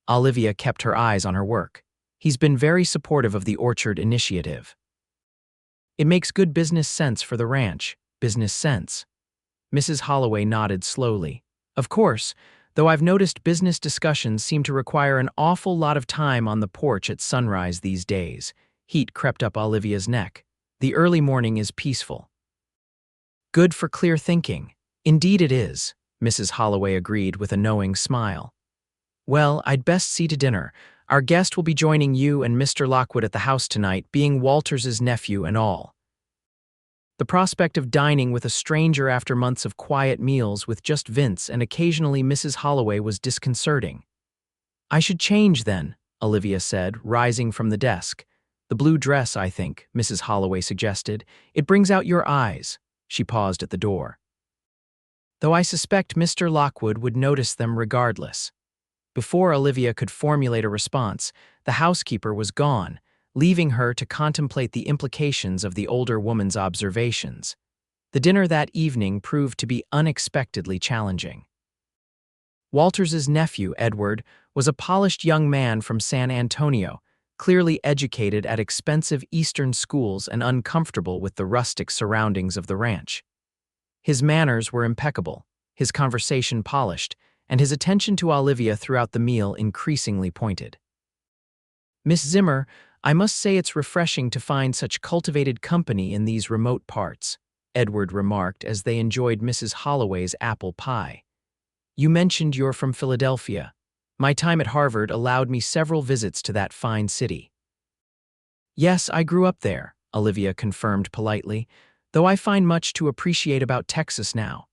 Olivia kept her eyes on her work. "He's been very supportive of the Orchard initiative. It makes good business sense for the ranch." "Business sense?" Mrs. Holloway nodded slowly. "Of course, though I've noticed business discussions seem to require an awful lot of time on the porch at sunrise these days." Heat crept up Olivia's neck. "The early morning is peaceful. Good for clear thinking." "Indeed it is," Mrs. Holloway agreed with a knowing smile. "Well, I'd best see to dinner. Our guest will be joining you and Mr. Lockwood at the house tonight, being Walters's nephew and all." The prospect of dining with a stranger after months of quiet meals with just Vince and occasionally Mrs. Holloway was disconcerting. "I should change then," Olivia said, rising from the desk. "The blue dress, I think," Mrs. Holloway suggested. "It brings out your eyes." She paused at the door. "Though I suspect Mr. Lockwood would notice them regardless." Before Olivia could formulate a response, the housekeeper was gone, leaving her to contemplate the implications of the older woman's observations. The dinner that evening proved to be unexpectedly challenging. Walters's nephew, Edward, was a polished young man from San Antonio, clearly educated at expensive Eastern schools and uncomfortable with the rustic surroundings of the ranch. His manners were impeccable, his conversation polished, and his attention to Olivia throughout the meal increasingly pointed. "Miss Zimmer, I must say it's refreshing to find such cultivated company in these remote parts," Edward remarked as they enjoyed Mrs. Holloway's apple pie. "You mentioned you're from Philadelphia. My time at Harvard allowed me several visits to that fine city." "Yes, I grew up there," Olivia confirmed politely, "though I find much to appreciate about Texas now."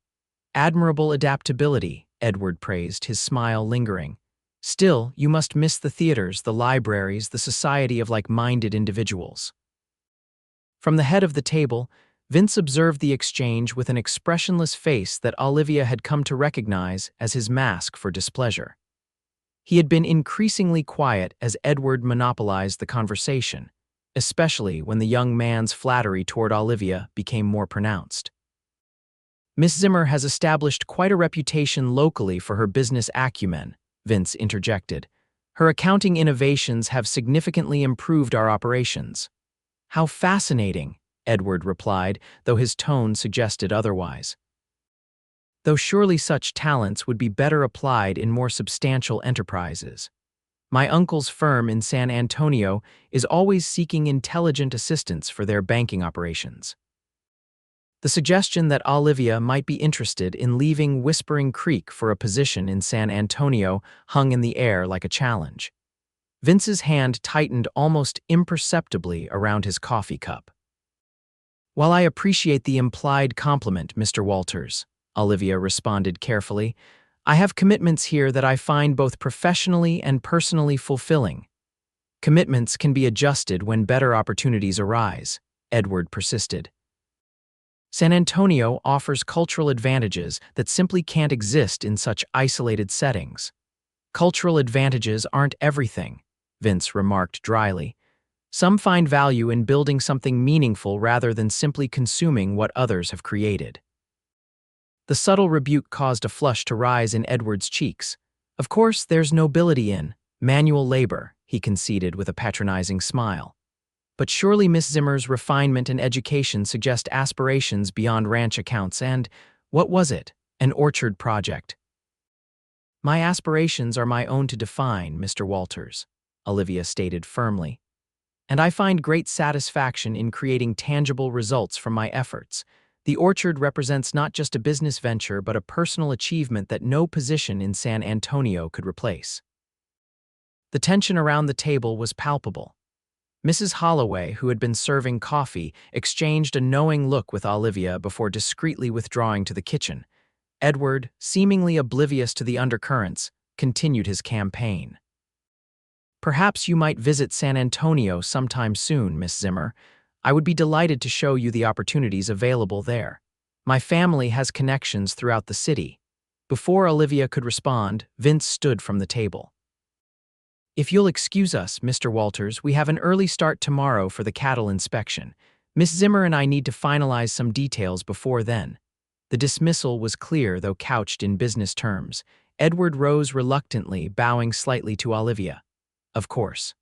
"Admirable adaptability," Edward praised, his smile lingering. "Still, you must miss the theaters, the libraries, the society of like-minded individuals." From the head of the table, Vince observed the exchange with an expressionless face that Olivia had come to recognize as his mask for displeasure. He had been increasingly quiet as Edward monopolized the conversation, especially when the young man's flattery toward Olivia became more pronounced. "Miss Zimmer has established quite a reputation locally for her business acumen," Vince interjected. "Her accounting innovations have significantly improved our operations." "How fascinating," Edward replied, though his tone suggested otherwise. "Though surely such talents would be better applied in more substantial enterprises. My uncle's firm in San Antonio is always seeking intelligent assistants for their banking operations." The suggestion that Olivia might be interested in leaving Whispering Creek for a position in San Antonio hung in the air like a challenge. Vince's hand tightened almost imperceptibly around his coffee cup. "While I appreciate the implied compliment, Mr. Walters," Olivia responded carefully, "I have commitments here that I find both professionally and personally fulfilling." "Commitments can be adjusted when better opportunities arise," Edward persisted. "San Antonio offers cultural advantages that simply can't exist in such isolated settings." "Cultural advantages aren't everything," Vince remarked dryly. "Some find value in building something meaningful rather than simply consuming what others have created." The subtle rebuke caused a flush to rise in Edward's cheeks. "Of course, there's nobility in manual labor," he conceded with a patronizing smile. "But surely Miss Zimmer's refinement and education suggest aspirations beyond ranch accounts and, what was it, an orchard project?" "My aspirations are my own to define, Mr. Walters," Olivia stated firmly. "And I find great satisfaction in creating tangible results from my efforts. The orchard represents not just a business venture but a personal achievement that no position in San Antonio could replace." The tension around the table was palpable. Mrs. Holloway, who had been serving coffee, exchanged a knowing look with Olivia before discreetly withdrawing to the kitchen. Edward, seemingly oblivious to the undercurrents, continued his campaign. "Perhaps you might visit San Antonio sometime soon, Miss Zimmer. I would be delighted to show you the opportunities available there. My family has connections throughout the city." Before Olivia could respond, Vince stood from the table. "If you'll excuse us, Mr. Walters, we have an early start tomorrow for the cattle inspection. Miss Zimmer and I need to finalize some details before then." The dismissal was clear, though couched in business terms. Edward rose reluctantly, bowing slightly to Olivia. "Of course.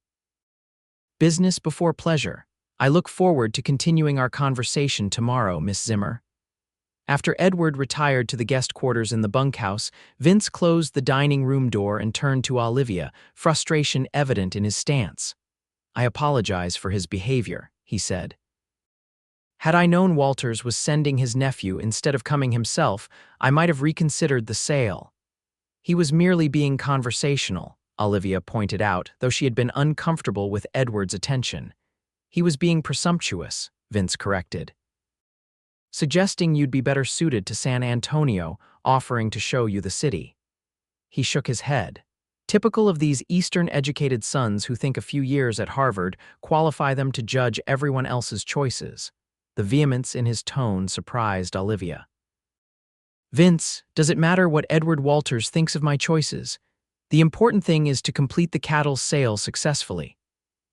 Business before pleasure. I look forward to continuing our conversation tomorrow, Miss Zimmer." After Edward retired to the guest quarters in the bunkhouse, Vince closed the dining room door and turned to Olivia, frustration evident in his stance. "I apologize for his behavior," he said. "Had I known Walters was sending his nephew instead of coming himself, I might have reconsidered the sale." "He was merely being conversational," Olivia pointed out, though she had been uncomfortable with Edward's attention. "He was being presumptuous," Vince corrected. "Suggesting you'd be better suited to San Antonio, offering to show you the city." He shook his head. Typical of these Eastern-educated sons who think a few years at Harvard qualify them to judge everyone else's choices. The vehemence in his tone surprised Olivia. "Vince, does it matter what Edward Walters thinks of my choices? The important thing is to complete the cattle sale successfully.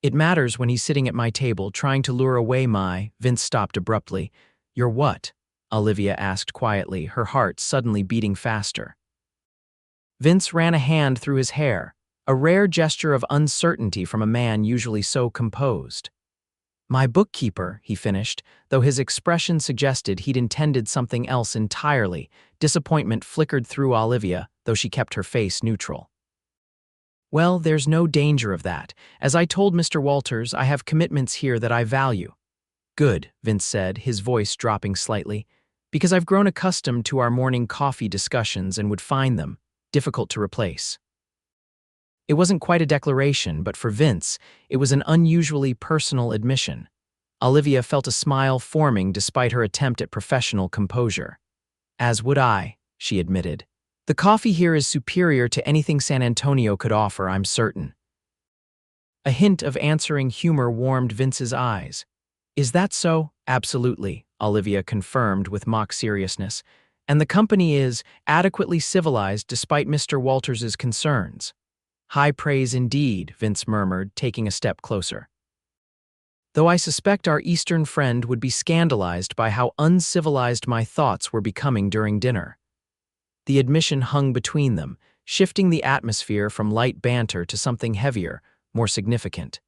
It matters when he's sitting at my table trying to lure away my—" Vince stopped abruptly. "Your what?" Olivia asked quietly, her heart suddenly beating faster. Vince ran a hand through his hair, a rare gesture of uncertainty from a man usually so composed. "My bookkeeper," he finished, though his expression suggested he'd intended something else entirely. Disappointment flickered through Olivia, though she kept her face neutral. "Well, there's no danger of that. As I told Mr. Walters, I have commitments here that I value." "Good," Vince said, his voice dropping slightly, "because I've grown accustomed to our morning coffee discussions and would find them difficult to replace." It wasn't quite a declaration, but for Vince, it was an unusually personal admission. Olivia felt a smile forming despite her attempt at professional composure. "As would I," she admitted. "The coffee here is superior to anything San Antonio could offer, I'm certain." A hint of answering humor warmed Vince's eyes. "Is that so?" "Absolutely," Olivia confirmed with mock seriousness. "And the company is adequately civilized despite Mr. Walters's concerns." "High praise indeed," Vince murmured, taking a step closer. "Though I suspect our Eastern friend would be scandalized by how uncivilized my thoughts were becoming during dinner." The admission hung between them, shifting the atmosphere from light banter to something heavier, more significant.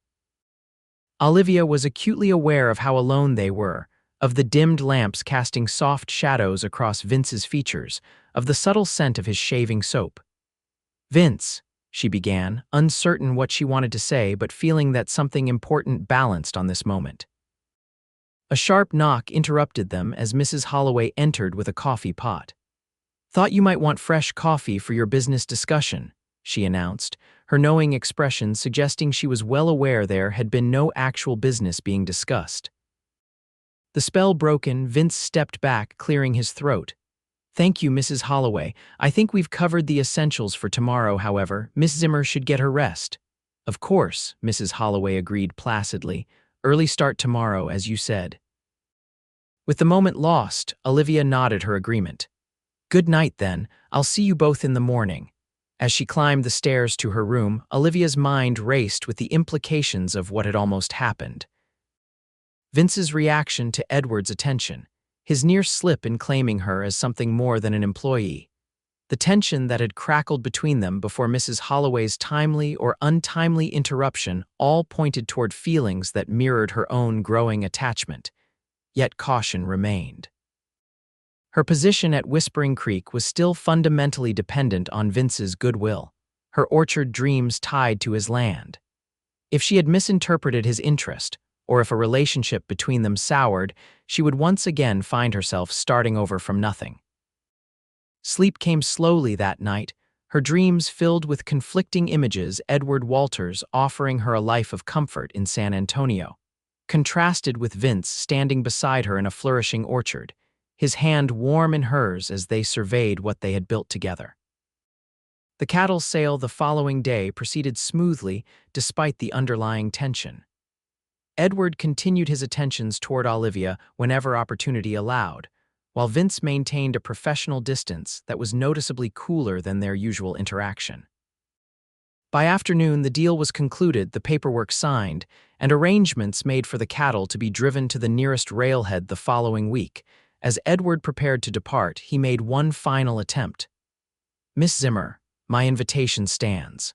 Olivia was acutely aware of how alone they were, of the dimmed lamps casting soft shadows across Vince's features, of the subtle scent of his shaving soap. "Vince," she began, uncertain what she wanted to say but feeling that something important balanced on this moment. A sharp knock interrupted them as Mrs. Holloway entered with a coffee pot. "Thought you might want fresh coffee for your business discussion," she announced, her knowing expression suggesting she was well aware there had been no actual business being discussed. The spell broken, Vince stepped back, clearing his throat. "Thank you, Mrs. Holloway. I think we've covered the essentials for tomorrow, however. Miss Zimmer should get her rest." "Of course," Mrs. Holloway agreed placidly. "Early start tomorrow, as you said." With the moment lost, Olivia nodded her agreement. "Good night, then. I'll see you both in the morning." As she climbed the stairs to her room, Olivia's mind raced with the implications of what had almost happened. Vince's reaction to Edward's attention, his near slip in claiming her as something more than an employee, the tension that had crackled between them before Mrs. Holloway's timely or untimely interruption all pointed toward feelings that mirrored her own growing attachment. Yet caution remained. Her position at Whispering Creek was still fundamentally dependent on Vince's goodwill, her orchard dreams tied to his land. If she had misinterpreted his interest, or if a relationship between them soured, she would once again find herself starting over from nothing. Sleep came slowly that night, her dreams filled with conflicting images, Edward Walters offering her a life of comfort in San Antonio, contrasted with Vince standing beside her in a flourishing orchard, his hand warm in hers as they surveyed what they had built together. The cattle sale the following day proceeded smoothly despite the underlying tension. Edward continued his attentions toward Olivia whenever opportunity allowed, while Vince maintained a professional distance that was noticeably cooler than their usual interaction. By afternoon, the deal was concluded, the paperwork signed, and arrangements made for the cattle to be driven to the nearest railhead the following week. As Edward prepared to depart, he made one final attempt. "Miss Zimmer, my invitation stands.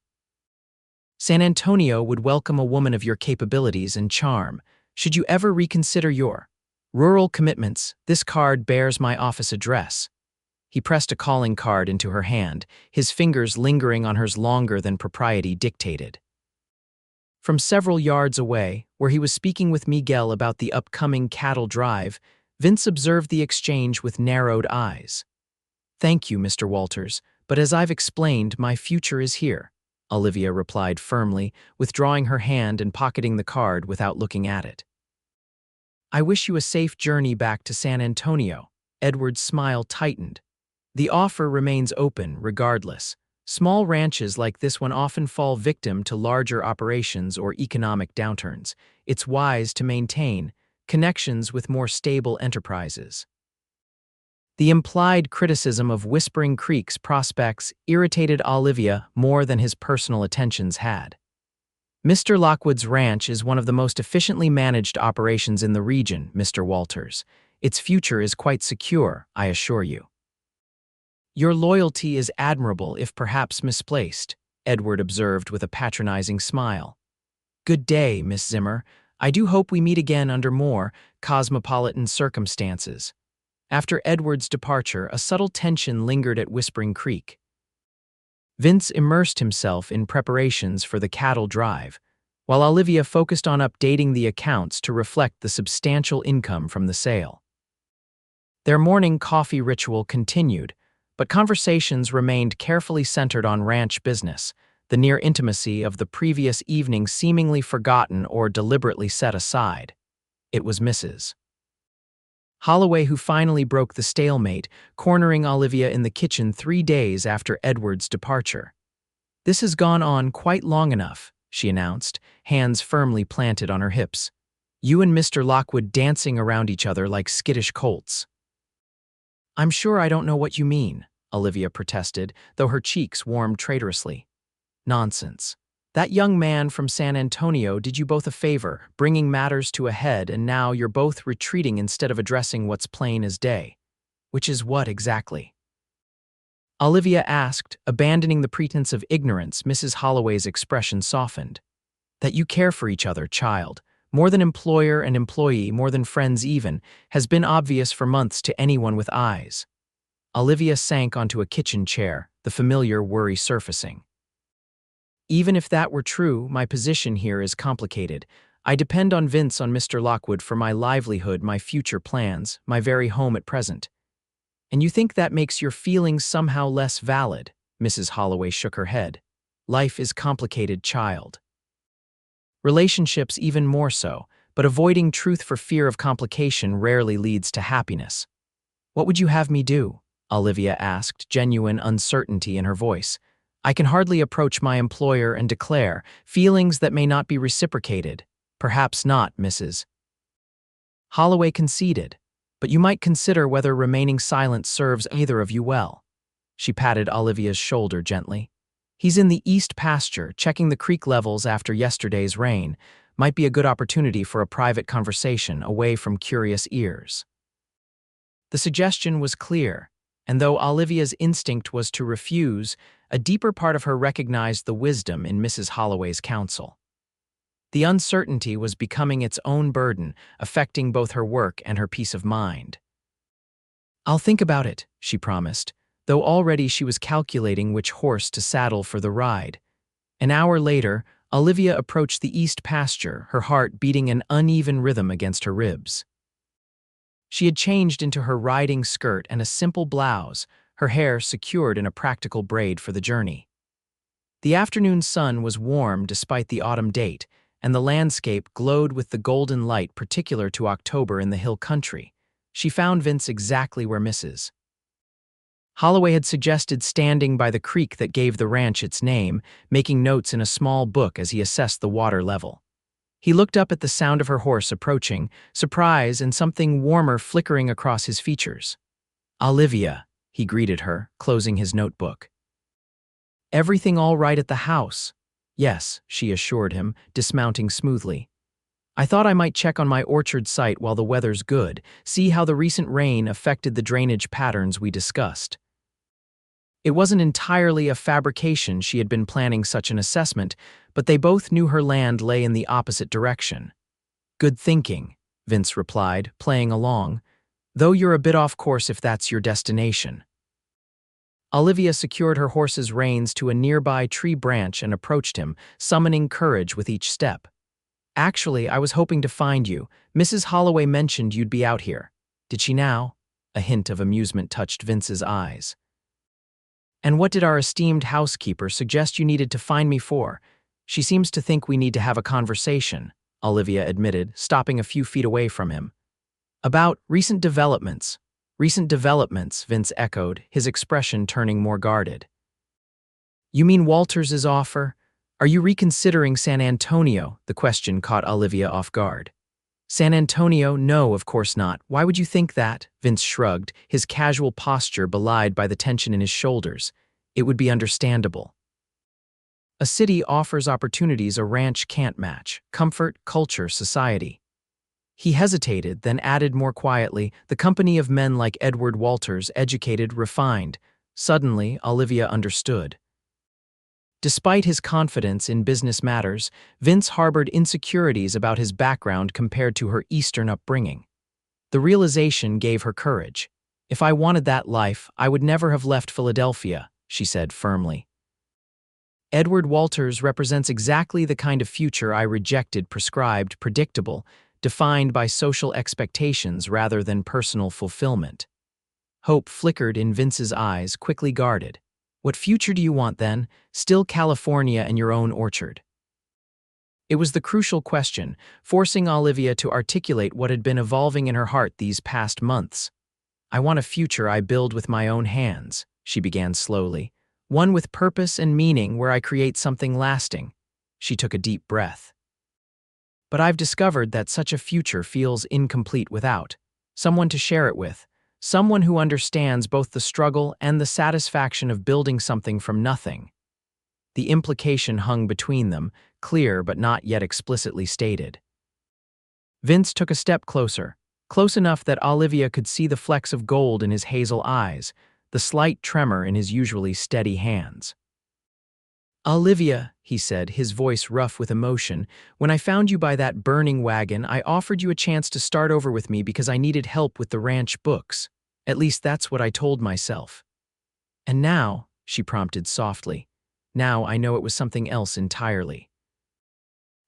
San Antonio would welcome a woman of your capabilities and charm. Should you ever reconsider your rural commitments, this card bears my office address." He pressed a calling card into her hand, his fingers lingering on hers longer than propriety dictated. From several yards away, where he was speaking with Miguel about the upcoming cattle drive, Vince observed the exchange with narrowed eyes. "Thank you, Mr. Walters, but as I've explained, my future is here," Olivia replied firmly, withdrawing her hand and pocketing the card without looking at it. "I wish you a safe journey back to San Antonio." Edward's smile tightened. "The offer remains open, regardless. Small ranches like this one often fall victim to larger operations or economic downturns. It's wise to maintain connections with more stable enterprises." The implied criticism of Whispering Creek's prospects irritated Olivia more than his personal attentions had. "Mr. Lockwood's ranch is one of the most efficiently managed operations in the region, Mr. Walters. Its future is quite secure, I assure you." "Your loyalty is admirable if perhaps misplaced," Edward observed with a patronizing smile. "Good day, Miss Zimmer. I do hope we meet again under more cosmopolitan circumstances." After Edward's departure, a subtle tension lingered at Whispering Creek. Vince immersed himself in preparations for the cattle drive, while Olivia focused on updating the accounts to reflect the substantial income from the sale. Their morning coffee ritual continued, but conversations remained carefully centered on ranch business, the near intimacy of the previous evening seemingly forgotten or deliberately set aside. It was Mrs. Holloway who finally broke the stalemate, cornering Olivia in the kitchen 3 days after Edward's departure. "This has gone on quite long enough," she announced, hands firmly planted on her hips. "You and Mr. Lockwood dancing around each other like skittish colts." "I'm sure I don't know what you mean," Olivia protested, though her cheeks warmed traitorously. "Nonsense. That young man from San Antonio did you both a favor, bringing matters to a head, and now you're both retreating instead of addressing what's plain as day." "Which is what exactly?" Olivia asked, abandoning the pretense of ignorance. Mrs. Holloway's expression softened. "That you care for each other, child, more than employer and employee, more than friends even, has been obvious for months to anyone with eyes." Olivia sank onto a kitchen chair, the familiar worry surfacing. "Even if that were true, my position here is complicated. I depend on Vince, on Mr. Lockwood for my livelihood, my future plans, my very home at present." "And you think that makes your feelings somehow less valid?" Mrs. Holloway shook her head. Life is complicated, child. Relationships even more so, but avoiding truth for fear of complication rarely leads to happiness. What would you have me do? Olivia asked, genuine uncertainty in her voice. I can hardly approach my employer and declare feelings that may not be reciprocated. Perhaps not, Mrs. Holloway conceded, but you might consider whether remaining silent serves either of you well. She patted Olivia's shoulder gently. He's in the east pasture, checking the creek levels after yesterday's rain. Might be a good opportunity for a private conversation away from curious ears. The suggestion was clear, and though Olivia's instinct was to refuse, a deeper part of her recognized the wisdom in Mrs. Holloway's counsel. The uncertainty was becoming its own burden, affecting both her work and her peace of mind. I'll think about it, she promised, though already she was calculating which horse to saddle for the ride. An hour later, Olivia approached the east pasture, her heart beating an uneven rhythm against her ribs. She had changed into her riding skirt and a simple blouse, her hair secured in a practical braid for the journey. The afternoon sun was warm despite the autumn date, and the landscape glowed with the golden light particular to October in the hill country. She found Vince exactly where Mrs. Holloway had suggested standing by the creek that gave the ranch its name, making notes in a small book as he assessed the water level. He looked up at the sound of her horse approaching, surprise and something warmer flickering across his features. Olivia, he greeted her, closing his notebook. Everything all right at the house? Yes, she assured him, dismounting smoothly. I thought I might check on my orchard site while the weather's good, see how the recent rain affected the drainage patterns we discussed. It wasn't entirely a fabrication she had been planning such an assessment, but they both knew her land lay in the opposite direction. Good thinking, Vince replied, playing along, though you're a bit off course if that's your destination. Olivia secured her horse's reins to a nearby tree branch and approached him, summoning courage with each step. Actually, I was hoping to find you. Mrs. Holloway mentioned you'd be out here. Did she now? A hint of amusement touched Vince's eyes. And what did our esteemed housekeeper suggest you needed to find me for? She seems to think we need to have a conversation, Olivia admitted, stopping a few feet away from him. About recent developments. Recent developments, Vince echoed, his expression turning more guarded. You mean Walters's offer? Are you reconsidering San Antonio? The question caught Olivia off guard. San Antonio? No, of course not. Why would you think that? Vince shrugged, his casual posture belied by the tension in his shoulders. It would be understandable. A city offers opportunities a ranch can't match: comfort, culture, society. He hesitated, then added more quietly, the company of men like Edward Walters, educated, refined. Suddenly, Olivia understood. Despite his confidence in business matters, Vince harbored insecurities about his background compared to her Eastern upbringing. The realization gave her courage. If I wanted that life, I would never have left Philadelphia, she said firmly. Edward Walters represents exactly the kind of future I rejected: prescribed, predictable, defined by social expectations rather than personal fulfillment. Hope flickered in Vince's eyes, quickly guarded. What future do you want then? Still California and your own orchard? It was the crucial question, forcing Olivia to articulate what had been evolving in her heart these past months. I want a future I build with my own hands, she began slowly. One with purpose and meaning where I create something lasting. She took a deep breath. But I've discovered that such a future feels incomplete without someone to share it with, someone who understands both the struggle and the satisfaction of building something from nothing. The implication hung between them, clear but not yet explicitly stated. Vince took a step closer, close enough that Olivia could see the flecks of gold in his hazel eyes, the slight tremor in his usually steady hands. Olivia, he said, his voice rough with emotion, when I found you by that burning wagon, I offered you a chance to start over with me because I needed help with the ranch books. At least that's what I told myself. And now, she prompted softly, now I know it was something else entirely.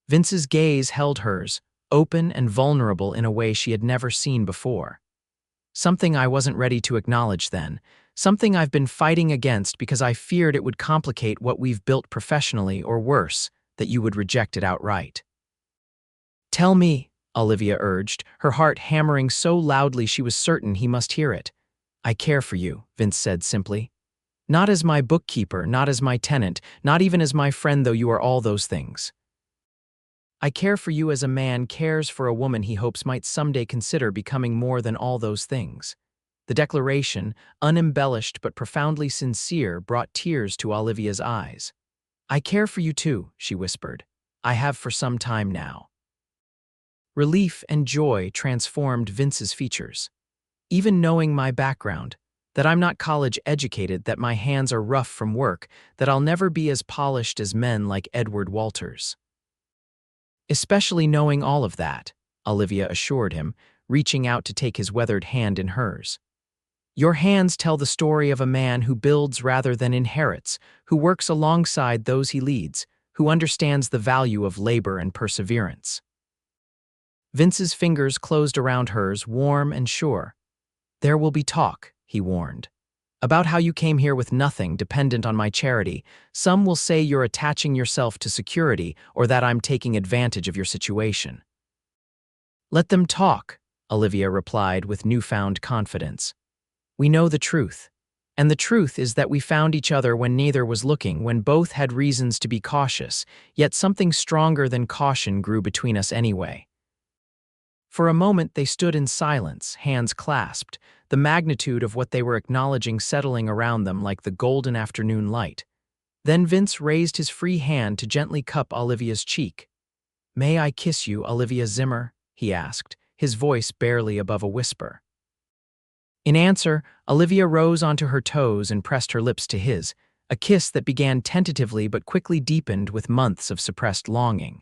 Vince's gaze held hers, open and vulnerable in a way she had never seen before. Something I wasn't ready to acknowledge then, something I've been fighting against because I feared it would complicate what we've built professionally, or worse, that you would reject it outright. Tell me, Olivia urged, her heart hammering so loudly she was certain he must hear it. I care for you, Vince said simply. Not as my bookkeeper, not as my tenant, not even as my friend, though you are all those things. I care for you as a man cares for a woman he hopes might someday consider becoming more than all those things. The declaration, unembellished but profoundly sincere, brought tears to Olivia's eyes. I care for you too, she whispered. I have for some time now. Relief and joy transformed Vince's features. Even knowing my background, that I'm not college educated, that my hands are rough from work, that I'll never be as polished as men like Edward Walters. Especially knowing all of that, Olivia assured him, reaching out to take his weathered hand in hers. Your hands tell the story of a man who builds rather than inherits, who works alongside those he leads, who understands the value of labor and perseverance. Vince's fingers closed around hers, warm and sure. There will be talk, he warned. About how you came here with nothing, dependent on my charity. Some will say you're attaching yourself to security, or that I'm taking advantage of your situation. Let them talk, Olivia replied with newfound confidence. We know the truth. And the truth is that we found each other when neither was looking, when both had reasons to be cautious, yet something stronger than caution grew between us anyway. For a moment they stood in silence, hands clasped, the magnitude of what they were acknowledging settling around them like the golden afternoon light. Then Vince raised his free hand to gently cup Olivia's cheek. May I kiss you, Olivia Zimmer? He asked, his voice barely above a whisper. In answer, Olivia rose onto her toes and pressed her lips to his, a kiss that began tentatively but quickly deepened with months of suppressed longing.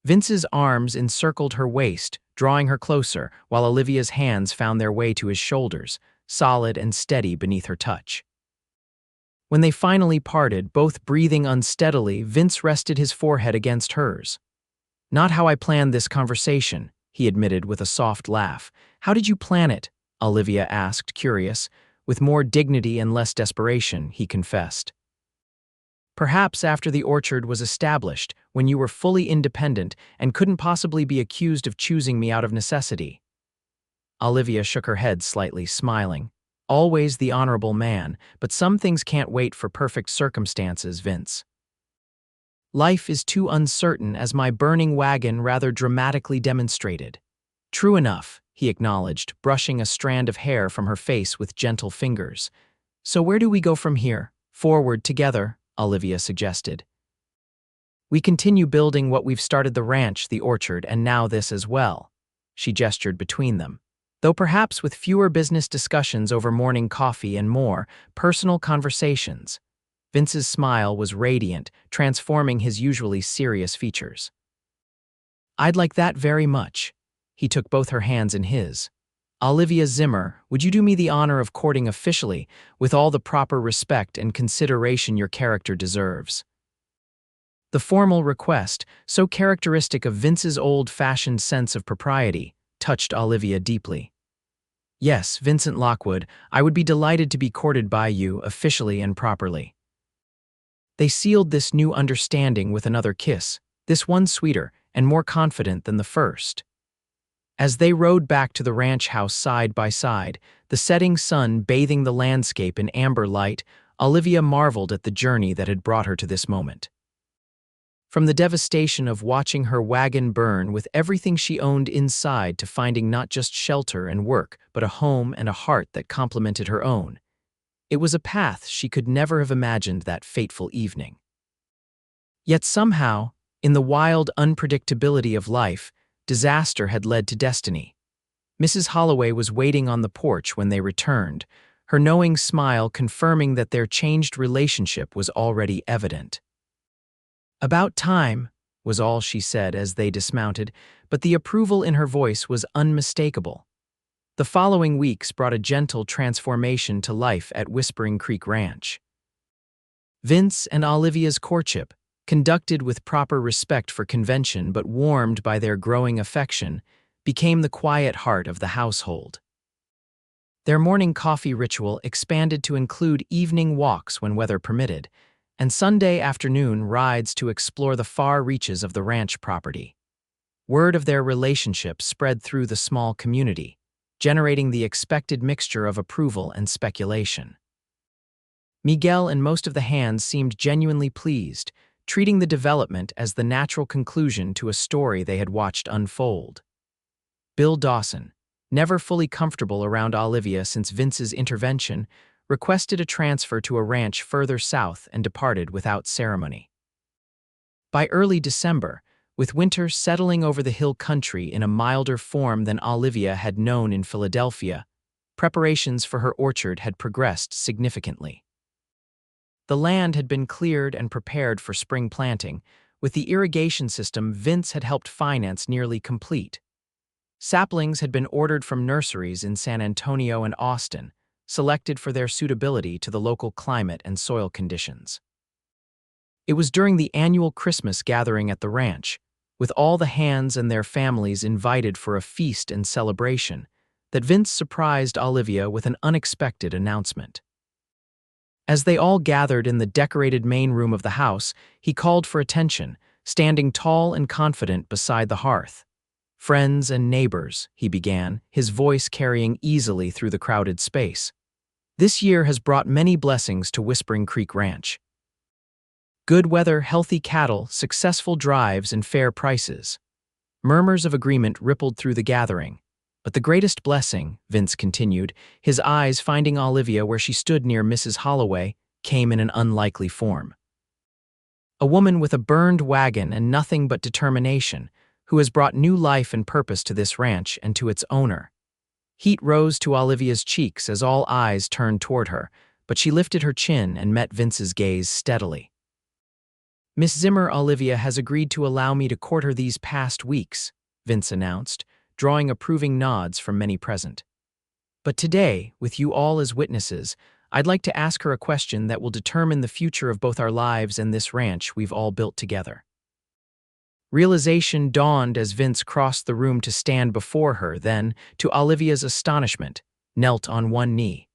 Vince's arms encircled her waist, drawing her closer, while Olivia's hands found their way to his shoulders, solid and steady beneath her touch. When they finally parted, both breathing unsteadily, Vince rested his forehead against hers. Not how I planned this conversation, he admitted with a soft laugh. How did you plan it? Olivia asked, curious. With more dignity and less desperation, he confessed. Perhaps after the orchard was established, when you were fully independent and couldn't possibly be accused of choosing me out of necessity. Olivia shook her head slightly, smiling. Always the honorable man, but some things can't wait for perfect circumstances, Vince. Life is too uncertain, as my burning wagon rather dramatically demonstrated. True enough, he acknowledged, brushing a strand of hair from her face with gentle fingers. So where do we go from here? Forward together, Olivia suggested. We continue building what we've started, the ranch, the orchard, and now this as well. She gestured between them. Though perhaps with fewer business discussions over morning coffee and more personal conversations. Vince's smile was radiant, transforming his usually serious features. I'd like that very much. He took both her hands in his. Olivia Zimmer, would you do me the honor of courting officially, with all the proper respect and consideration your character deserves? The formal request, so characteristic of Vince's old-fashioned sense of propriety, touched Olivia deeply. Yes, Vincent Lockwood, I would be delighted to be courted by you, officially and properly. They sealed this new understanding with another kiss, this one sweeter and more confident than the first. As they rode back to the ranch house side by side, the setting sun bathing the landscape in amber light, Olivia marveled at the journey that had brought her to this moment. From the devastation of watching her wagon burn with everything she owned inside to finding not just shelter and work, but a home and a heart that complemented her own. It was a path she could never have imagined that fateful evening. Yet somehow, in the wild unpredictability of life, disaster had led to destiny. Mrs. Holloway was waiting on the porch when they returned, her knowing smile confirming that their changed relationship was already evident. About time, was all she said as they dismounted, but the approval in her voice was unmistakable. The following weeks brought a gentle transformation to life at Whispering Creek Ranch. Vince and Olivia's courtship, conducted with proper respect for convention but warmed by their growing affection, became the quiet heart of the household. Their morning coffee ritual expanded to include evening walks when weather permitted, and Sunday afternoon rides to explore the far reaches of the ranch property. Word of their relationship spread through the small community, generating the expected mixture of approval and speculation. Miguel and most of the hands seemed genuinely pleased, treating the development as the natural conclusion to a story they had watched unfold. Bill Dawson, never fully comfortable around Olivia since Vince's intervention, requested a transfer to a ranch further south and departed without ceremony. By early December, with winter settling over the hill country in a milder form than Olivia had known in Philadelphia, preparations for her orchard had progressed significantly. The land had been cleared and prepared for spring planting, with the irrigation system Vince had helped finance nearly complete. Saplings had been ordered from nurseries in San Antonio and Austin, selected for their suitability to the local climate and soil conditions. It was during the annual Christmas gathering at the ranch, with all the hands and their families invited for a feast and celebration, that Vince surprised Olivia with an unexpected announcement. As they all gathered in the decorated main room of the house, he called for attention, standing tall and confident beside the hearth. "Friends and neighbors," he began, his voice carrying easily through the crowded space. "This year has brought many blessings to Whispering Creek Ranch. Good weather, healthy cattle, successful drives, and fair prices." Murmurs of agreement rippled through the gathering. But the greatest blessing, Vince continued, his eyes finding Olivia where she stood near Mrs. Holloway, came in an unlikely form. A woman with a burned wagon and nothing but determination, who has brought new life and purpose to this ranch and to its owner. Heat rose to Olivia's cheeks as all eyes turned toward her, but she lifted her chin and met Vince's gaze steadily. "Miss Zimmer, Olivia has agreed to allow me to court her these past weeks," Vince announced, drawing approving nods from many present. "But today, with you all as witnesses, I'd like to ask her a question that will determine the future of both our lives and this ranch we've all built together." Realization dawned as Vince crossed the room to stand before her, then, to Olivia's astonishment, knelt on one knee.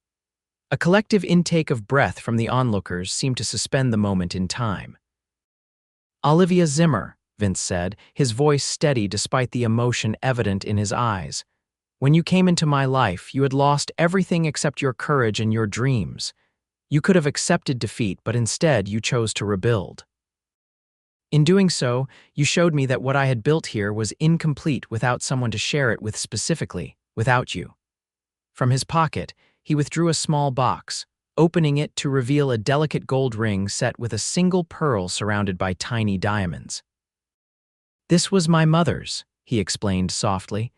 A collective intake of breath from the onlookers seemed to suspend the moment in time. "Olivia Zimmer," Vince said, his voice steady despite the emotion evident in his eyes. "When you came into my life, you had lost everything except your courage and your dreams. You could have accepted defeat, but instead you chose to rebuild. In doing so, you showed me that what I had built here was incomplete without someone to share it with, specifically, without you." From his pocket, he withdrew a small box, opening it to reveal a delicate gold ring set with a single pearl surrounded by tiny diamonds. "This was my mother's," he explained softly.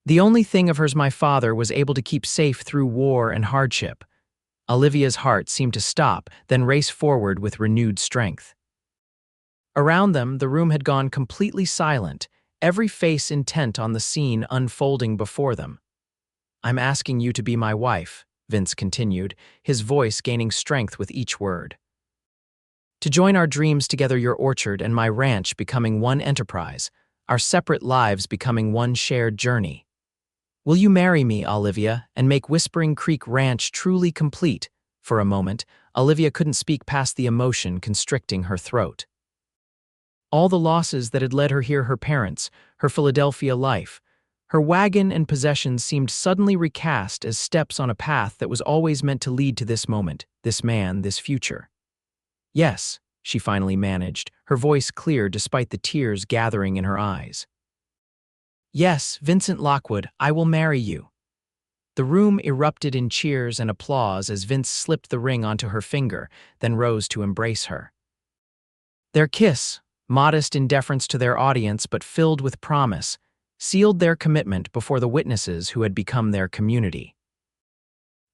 "The only thing of hers my father was able to keep safe through war and hardship." Olivia's heart seemed to stop, then race forward with renewed strength. Around them, the room had gone completely silent, every face intent on the scene unfolding before them. "I'm asking you to be my wife," Vince continued, his voice gaining strength with each word. "To join our dreams together, your orchard and my ranch becoming one enterprise, our separate lives becoming one shared journey. Will you marry me, Olivia, and make Whispering Creek Ranch truly complete?" For a moment, Olivia couldn't speak past the emotion constricting her throat. All the losses that had led her here, her parents, her Philadelphia life, her wagon and possessions seemed suddenly recast as steps on a path that was always meant to lead to this moment, this man, this future. "Yes," she finally managed, her voice clear despite the tears gathering in her eyes. "Yes, Vincent Lockwood, I will marry you." The room erupted in cheers and applause as Vince slipped the ring onto her finger, then rose to embrace her. Their kiss, modest in deference to their audience but filled with promise, sealed their commitment before the witnesses who had become their community.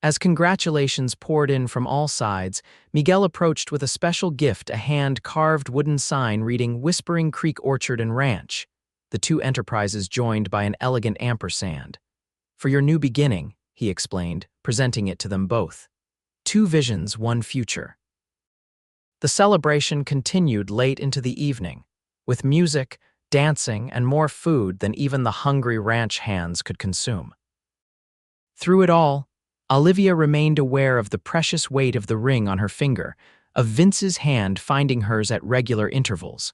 As congratulations poured in from all sides, Miguel approached with a special gift, a hand-carved wooden sign reading Whispering Creek Orchard and Ranch, the two enterprises joined by an elegant ampersand. "For your new beginning," he explained, presenting it to them both. "Two visions, one future." The celebration continued late into the evening, with music, dancing, and more food than even the hungry ranch hands could consume. Through it all, Olivia remained aware of the precious weight of the ring on her finger, of Vince's hand finding hers at regular intervals,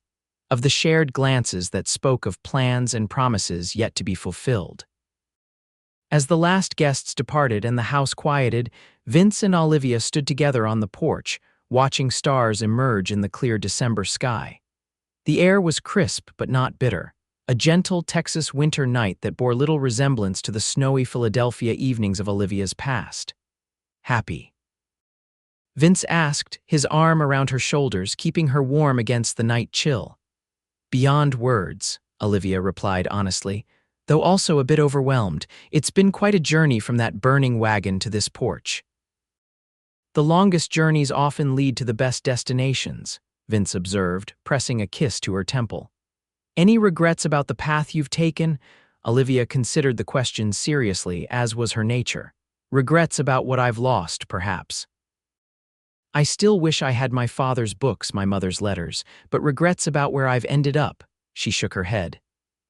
of the shared glances that spoke of plans and promises yet to be fulfilled. As the last guests departed and the house quieted, Vince and Olivia stood together on the porch, watching stars emerge in the clear December sky. The air was crisp but not bitter, a gentle Texas winter night that bore little resemblance to the snowy Philadelphia evenings of Olivia's past. Happy? Vince asked, his arm around her shoulders, keeping her warm against the night chill. Beyond words, Olivia replied honestly, though also a bit overwhelmed. It's been quite a journey from that burning wagon to this porch. The longest journeys often lead to the best destinations, Vince observed, pressing a kiss to her temple. Any regrets about the path you've taken? Olivia considered the question seriously, as was her nature. Regrets about what I've lost, perhaps. I still wish I had my father's books, my mother's letters, but regrets about where I've ended up. She shook her head.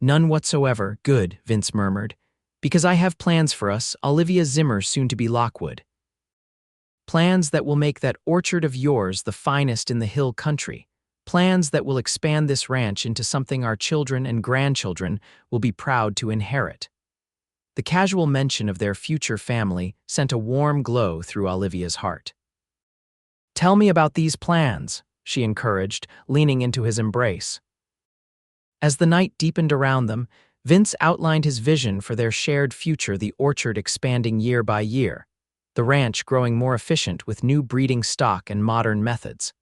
None whatsoever. Good, Vince murmured. Because I have plans for us, Olivia Zimmer, soon to be Lockwood. Plans that will make that orchard of yours the finest in the hill country. Plans that will expand this ranch into something our children and grandchildren will be proud to inherit. The casual mention of their future family sent a warm glow through Olivia's heart. Tell me about these plans, she encouraged, leaning into his embrace. As the night deepened around them, Vince outlined his vision for their shared future, the orchard expanding year by year, the ranch growing more efficient with new breeding stock and modern methods,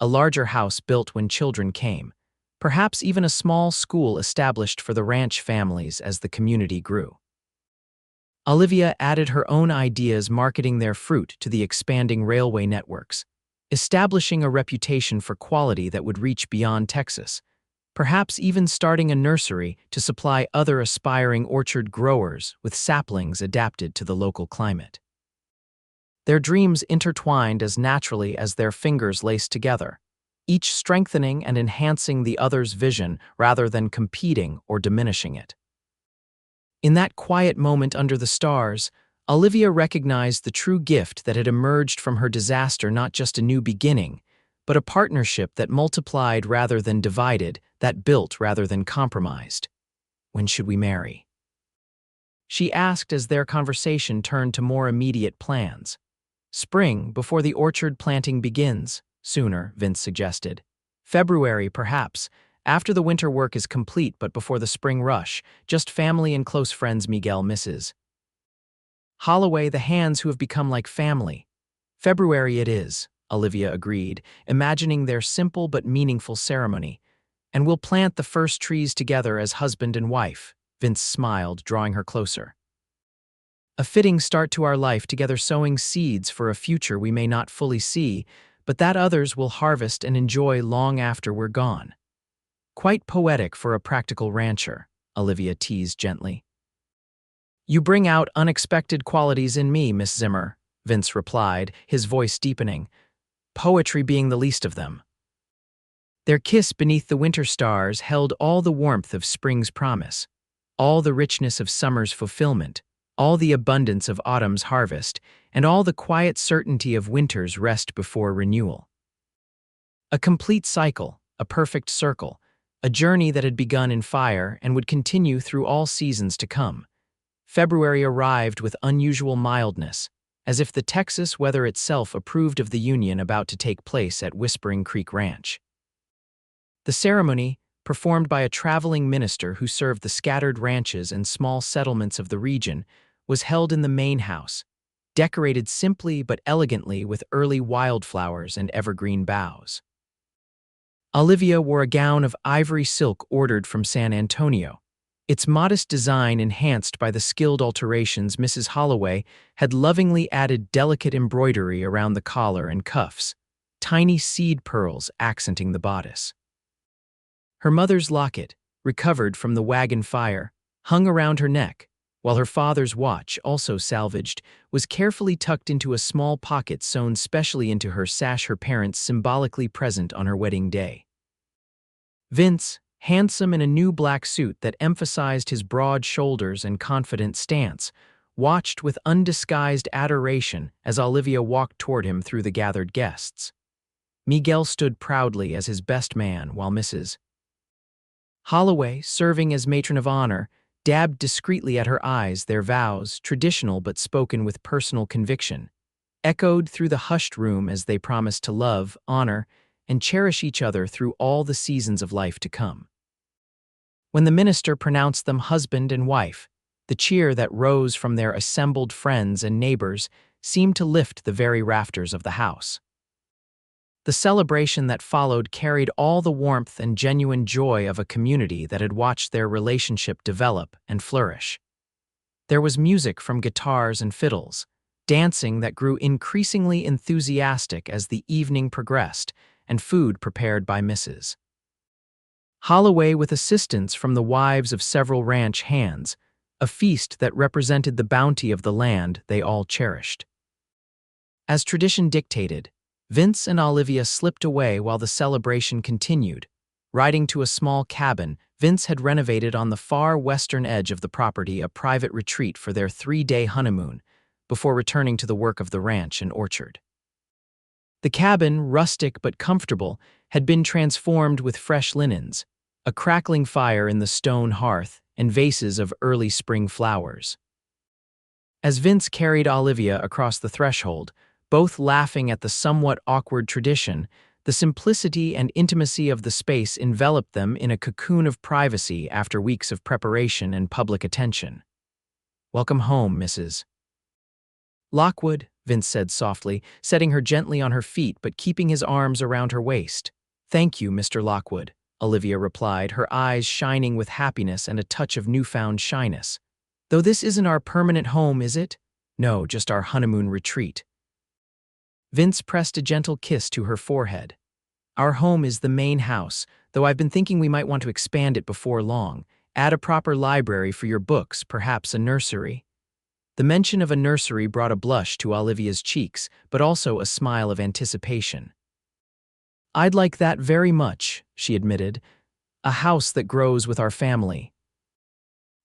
a larger house built when children came, perhaps even a small school established for the ranch families as the community grew. Olivia added her own ideas, marketing their fruit to the expanding railway networks, establishing a reputation for quality that would reach beyond Texas, perhaps even starting a nursery to supply other aspiring orchard growers with saplings adapted to the local climate. Their dreams intertwined as naturally as their fingers laced together, each strengthening and enhancing the other's vision rather than competing or diminishing it. In that quiet moment under the stars, Olivia recognized the true gift that had emerged from her disaster, not just a new beginning, but a partnership that multiplied rather than divided, that built rather than compromised. When should we marry? She asked as their conversation turned to more immediate plans. Spring, before the orchard planting begins. Sooner, Vince suggested. February, perhaps, after the winter work is complete but before the spring rush, just family and close friends. Miguel Mrs. Holloway, the hands who have become like family. February it is, Olivia agreed, imagining their simple but meaningful ceremony. And we'll plant the first trees together as husband and wife, Vince smiled, drawing her closer. A fitting start to our life together, sowing seeds for a future we may not fully see, but that others will harvest and enjoy long after we're gone. Quite poetic for a practical rancher, Olivia teased gently. You bring out unexpected qualities in me, Miss Zimmer, Vince replied, his voice deepening, poetry being the least of them. Their kiss beneath the winter stars held all the warmth of spring's promise, all the richness of summer's fulfillment, all the abundance of autumn's harvest, and all the quiet certainty of winter's rest before renewal. A complete cycle, a perfect circle, a journey that had begun in fire and would continue through all seasons to come. February arrived with unusual mildness, as if the Texas weather itself approved of the union about to take place at Whispering Creek Ranch. The ceremony, performed by a traveling minister who served the scattered ranches and small settlements of the region, was held in the main house, decorated simply but elegantly with early wildflowers and evergreen boughs. Olivia wore a gown of ivory silk ordered from San Antonio, its modest design enhanced by the skilled alterations Mrs. Holloway had lovingly added delicate embroidery around the collar and cuffs, tiny seed pearls accenting the bodice. Her mother's locket, recovered from the wagon fire, hung around her neck, while her father's watch, also salvaged, was carefully tucked into a small pocket sewn specially into her sash, her parents symbolically present on her wedding day. Vince, handsome in a new black suit that emphasized his broad shoulders and confident stance, watched with undisguised adoration as Olivia walked toward him through the gathered guests. Miguel stood proudly as his best man, while Mrs. Holloway, serving as matron of honor, dabbed discreetly at her eyes their vows, traditional but spoken with personal conviction, echoed through the hushed room as they promised to love, honor, and cherish each other through all the seasons of life to come. When the minister pronounced them husband and wife, the cheer that rose from their assembled friends and neighbors seemed to lift the very rafters of the house. The celebration that followed carried all the warmth and genuine joy of a community that had watched their relationship develop and flourish. There was music from guitars and fiddles, dancing that grew increasingly enthusiastic as the evening progressed, and food prepared by Mrs. Holloway with assistance from the wives of several ranch hands, a feast that represented the bounty of the land they all cherished. As tradition dictated, Vince and Olivia slipped away while the celebration continued. Riding to a small cabin, Vince had renovated on the far western edge of the property a private retreat for their 3-day honeymoon, before returning to the work of the ranch and orchard. The cabin, rustic but comfortable, had been transformed with fresh linens, a crackling fire in the stone hearth, and vases of early spring flowers. As Vince carried Olivia across the threshold, both laughing at the somewhat awkward tradition, the simplicity and intimacy of the space enveloped them in a cocoon of privacy after weeks of preparation and public attention. "Welcome home, Mrs. Lockwood," Vince said softly, setting her gently on her feet but keeping his arms around her waist. "Thank you, Mr. Lockwood," Olivia replied, her eyes shining with happiness and a touch of newfound shyness. "Though this isn't our permanent home, is it?" "No, just our honeymoon retreat." Vince pressed a gentle kiss to her forehead. "Our home is the main house, though I've been thinking we might want to expand it before long. Add a proper library for your books, perhaps a nursery." The mention of a nursery brought a blush to Olivia's cheeks, but also a smile of anticipation. "I'd like that very much," she admitted. "A house that grows with our family."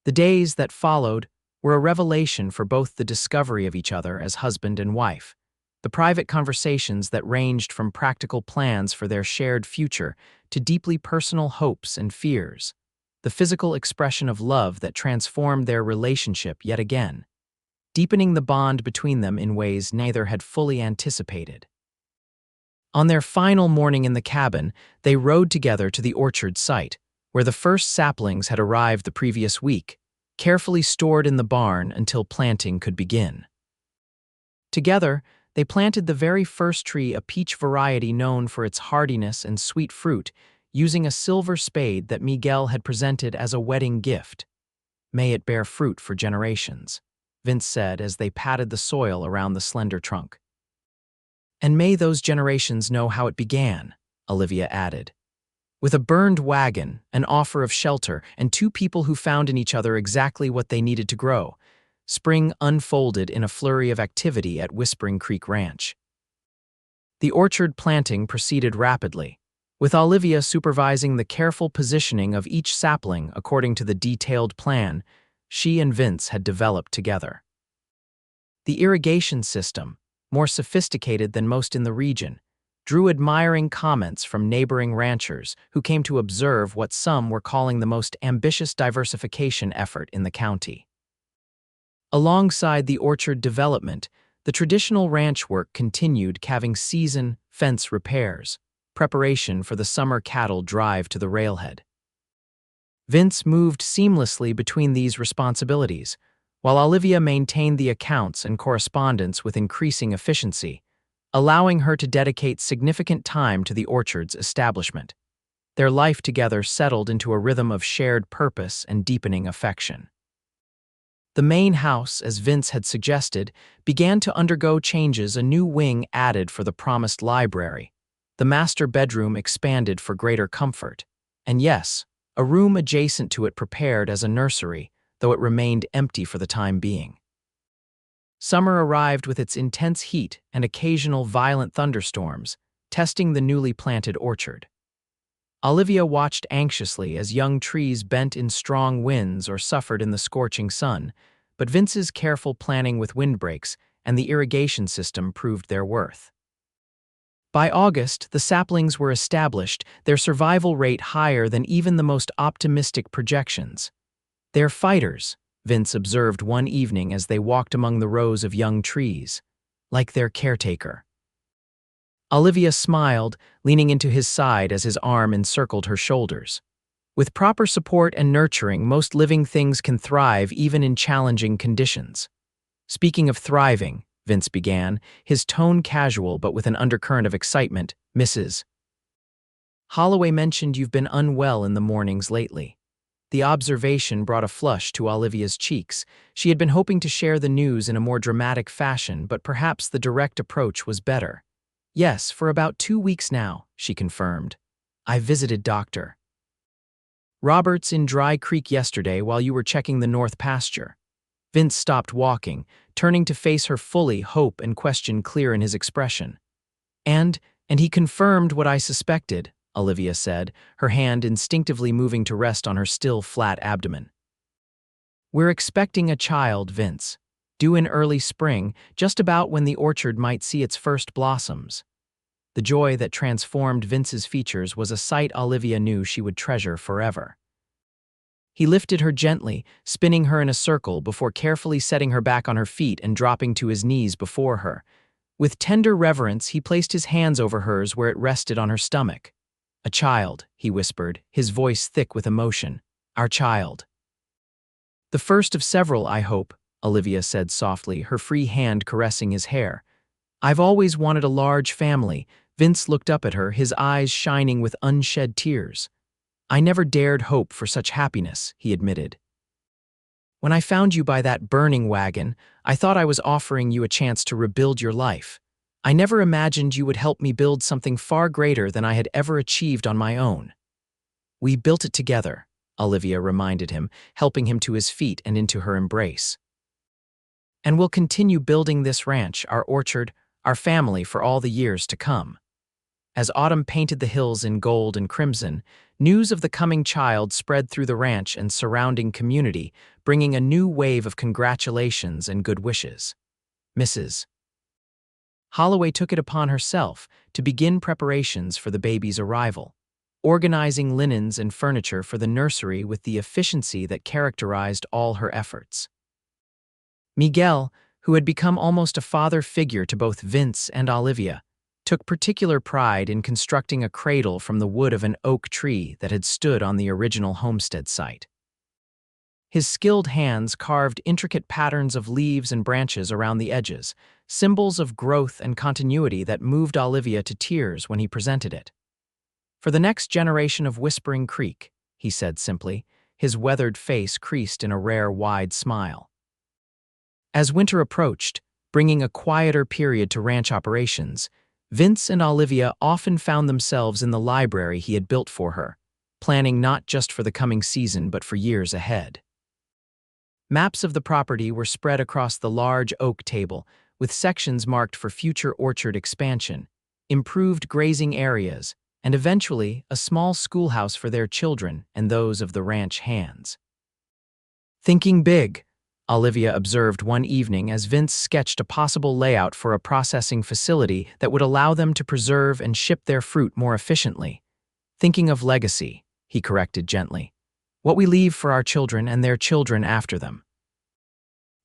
The days that followed were a revelation for both the discovery of each other as husband and wife, the private conversations that ranged from practical plans for their shared future to deeply personal hopes and fears, the physical expression of love that transformed their relationship yet again, deepening the bond between them in ways neither had fully anticipated. On their final morning in the cabin, they rode together to the orchard site, where the first saplings had arrived the previous week, carefully stored in the barn until planting could begin. Together, they planted the very first tree, a peach variety known for its hardiness and sweet fruit, using a silver spade that Miguel had presented as a wedding gift. "May it bear fruit for generations," Vince said as they patted the soil around the slender trunk. "And may those generations know how it began," Olivia added. "With a burned wagon, an offer of shelter, and 2 people who found in each other exactly what they needed to grow, spring unfolded in a flurry of activity at Whispering Creek Ranch." The orchard planting proceeded rapidly, with Olivia supervising the careful positioning of each sapling according to the detailed plan she and Vince had developed together. The irrigation system, more sophisticated than most in the region, drew admiring comments from neighboring ranchers who came to observe what some were calling the most ambitious diversification effort in the county. Alongside the orchard development, the traditional ranch work continued, carving season fence repairs, preparation for the summer cattle drive to the railhead. Vince moved seamlessly between these responsibilities, while Olivia maintained the accounts and correspondence with increasing efficiency, allowing her to dedicate significant time to the orchard's establishment. Their life together settled into a rhythm of shared purpose and deepening affection. The main house, as Vince had suggested, began to undergo changes, a new wing added for the promised library, the master bedroom expanded for greater comfort, and yes, a room adjacent to it prepared as a nursery, though it remained empty for the time being. Summer arrived with its intense heat and occasional violent thunderstorms, testing the newly planted orchard. Olivia watched anxiously as young trees bent in strong winds or suffered in the scorching sun, but Vince's careful planning with windbreaks and the irrigation system proved their worth. By August, the saplings were established, their survival rate higher than even the most optimistic projections. "They're fighters," Vince observed one evening as they walked among the rows of young trees. "Like their caretaker." Olivia smiled, leaning into his side as his arm encircled her shoulders. "With proper support and nurturing, most living things can thrive even in challenging conditions." "Speaking of thriving," Vince began, his tone casual but with an undercurrent of excitement, "Mrs. Holloway mentioned you've been unwell in the mornings lately." The observation brought a flush to Olivia's cheeks. She had been hoping to share the news in a more dramatic fashion, but perhaps the direct approach was better. "Yes, for about 2 weeks now," she confirmed. "I visited Dr. Roberts in Dry Creek yesterday while you were checking the north pasture." Vince stopped walking, turning to face her fully, hope and question clear in his expression. And he confirmed what I suspected," Olivia said, her hand instinctively moving to rest on her still flat abdomen. "We're expecting a child, Vince. Due in early spring, just about when the orchard might see its first blossoms." The joy that transformed Vince's features was a sight Olivia knew she would treasure forever. He lifted her gently, spinning her in a circle before carefully setting her back on her feet and dropping to his knees before her. With tender reverence, he placed his hands over hers where it rested on her stomach. "A child," he whispered, his voice thick with emotion. "Our child." "The first of several, I hope," Olivia said softly, her free hand caressing his hair. "I've always wanted a large family." Vince looked up at her, his eyes shining with unshed tears. "I never dared hope for such happiness," he admitted. "When I found you by that burning wagon, I thought I was offering you a chance to rebuild your life. I never imagined you would help me build something far greater than I had ever achieved on my own." "We built it together," Olivia reminded him, helping him to his feet and into her embrace. "And we'll continue building this ranch, our orchard, our family for all the years to come." As autumn painted the hills in gold and crimson, news of the coming child spread through the ranch and surrounding community, bringing a new wave of congratulations and good wishes. Mrs. Holloway took it upon herself to begin preparations for the baby's arrival, organizing linens and furniture for the nursery with the efficiency that characterized all her efforts. Miguel, who had become almost a father figure to both Vince and Olivia, took particular pride in constructing a cradle from the wood of an oak tree that had stood on the original homestead site. His skilled hands carved intricate patterns of leaves and branches around the edges, symbols of growth and continuity that moved Olivia to tears when he presented it. "For the next generation of Whispering Creek," he said simply, his weathered face creased in a rare wide smile. As winter approached, bringing a quieter period to ranch operations, Vince and Olivia often found themselves in the library he had built for her, planning not just for the coming season but for years ahead. Maps of the property were spread across the large oak table, with sections marked for future orchard expansion, improved grazing areas, and eventually a small schoolhouse for their children and those of the ranch hands. "Thinking big," Olivia observed one evening as Vince sketched a possible layout for a processing facility that would allow them to preserve and ship their fruit more efficiently. "Thinking of legacy," he corrected gently. "What we leave for our children and their children after them."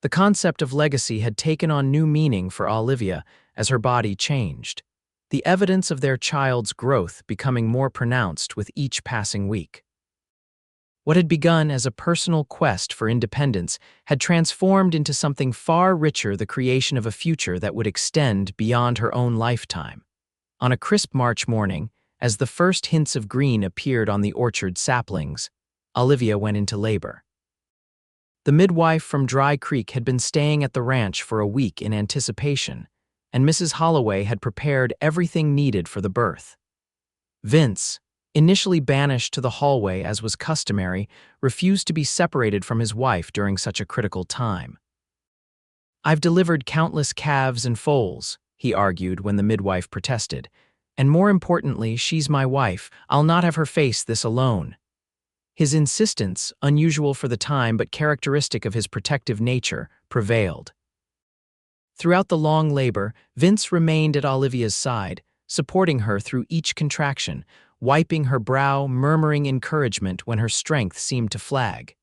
The concept of legacy had taken on new meaning for Olivia as her body changed, the evidence of their child's growth becoming more pronounced with each passing week. What had begun as a personal quest for independence had transformed into something far richer, the creation of a future that would extend beyond her own lifetime. On a crisp March morning, as the first hints of green appeared on the orchard saplings, Olivia went into labor. The midwife from Dry Creek had been staying at the ranch for a week in anticipation, and Mrs. Holloway had prepared everything needed for the birth. Vince, initially banished to the hallway as was customary, refused to be separated from his wife during such a critical time. "I've delivered countless calves and foals," he argued when the midwife protested, "and more importantly, she's my wife. I'll not have her face this alone." His insistence, unusual for the time but characteristic of his protective nature, prevailed. Throughout the long labor, Vince remained at Olivia's side, supporting her through each contraction, wiping her brow, murmuring encouragement when her strength seemed to flag.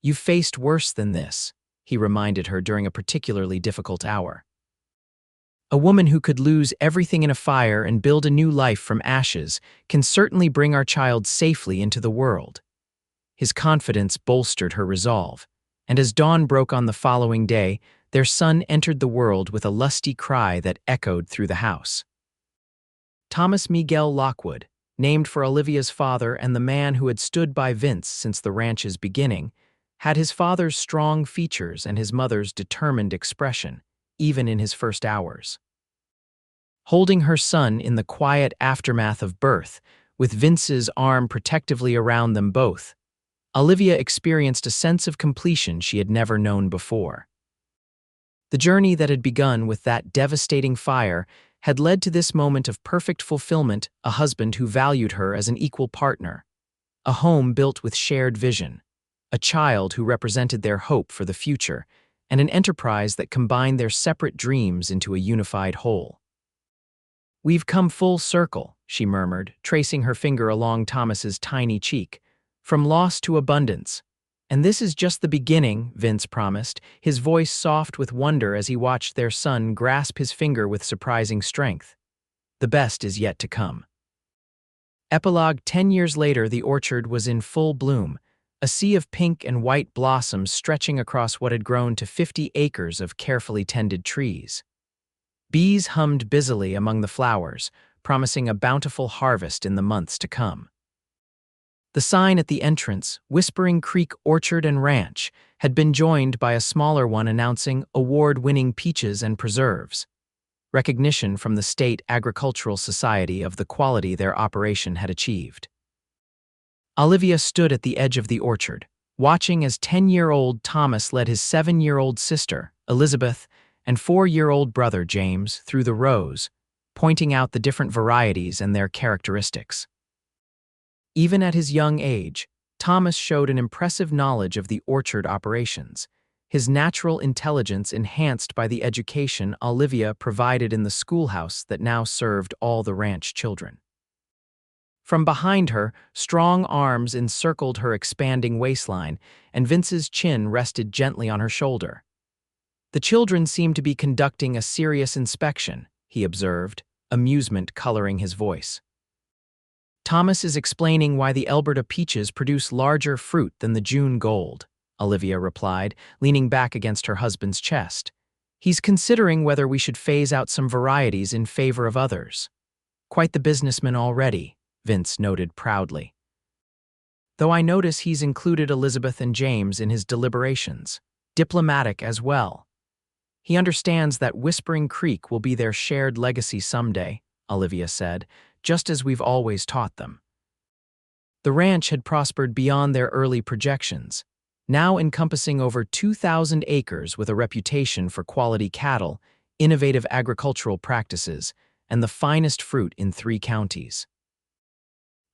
"You've faced worse than this," he reminded her during a particularly difficult hour. "A woman who could lose everything in a fire and build a new life from ashes can certainly bring our child safely into the world." His confidence bolstered her resolve, and as dawn broke on the following day, their son entered the world with a lusty cry that echoed through the house. Thomas Miguel Lockwood, named for Olivia's father and the man who had stood by Vince since the ranch's beginning, had his father's strong features and his mother's determined expression, even in his first hours. Holding her son in the quiet aftermath of birth, with Vince's arm protectively around them both, Olivia experienced a sense of completion she had never known before. The journey that had begun with that devastating fire had led to this moment of perfect fulfillment: a husband who valued her as an equal partner, a home built with shared vision, a child who represented their hope for the future, and an enterprise that combined their separate dreams into a unified whole. "We've come full circle," she murmured, tracing her finger along Thomas's tiny cheek, "from loss to abundance. And this is just the beginning," Vince promised, his voice soft with wonder as he watched their son grasp his finger with surprising strength. "The best is yet to come." Epilogue: 10 years later, the orchard was in full bloom, a sea of pink and white blossoms stretching across what had grown to 50 acres of carefully tended trees. Bees hummed busily among the flowers, promising a bountiful harvest in the months to come. The sign at the entrance, Whispering Creek Orchard and Ranch, had been joined by a smaller one announcing award-winning peaches and preserves, recognition from the State Agricultural Society of the quality their operation had achieved. Olivia stood at the edge of the orchard, watching as 10-year-old Thomas led his 7-year-old sister, Elizabeth, and 4-year-old brother, James, through the rows, pointing out the different varieties and their characteristics. Even at his young age, Thomas showed an impressive knowledge of the orchard operations, his natural intelligence enhanced by the education Olivia provided in the schoolhouse that now served all the ranch children. From behind her, strong arms encircled her expanding waistline, and Vince's chin rested gently on her shoulder. "The children seem to be conducting a serious inspection," he observed, amusement coloring his voice. "Thomas is explaining why the Alberta peaches produce larger fruit than the June gold," Olivia replied, leaning back against her husband's chest. "He's considering whether we should phase out some varieties in favor of others." "Quite the businessman already," Vince noted proudly. "Though I notice he's included Elizabeth and James in his deliberations. Diplomatic as well. He understands that Whispering Creek will be their shared legacy someday," Olivia said, "just as we've always taught them." The ranch had prospered beyond their early projections, now encompassing over 2,000 acres with a reputation for quality cattle, innovative agricultural practices, and the finest fruit in 3 counties.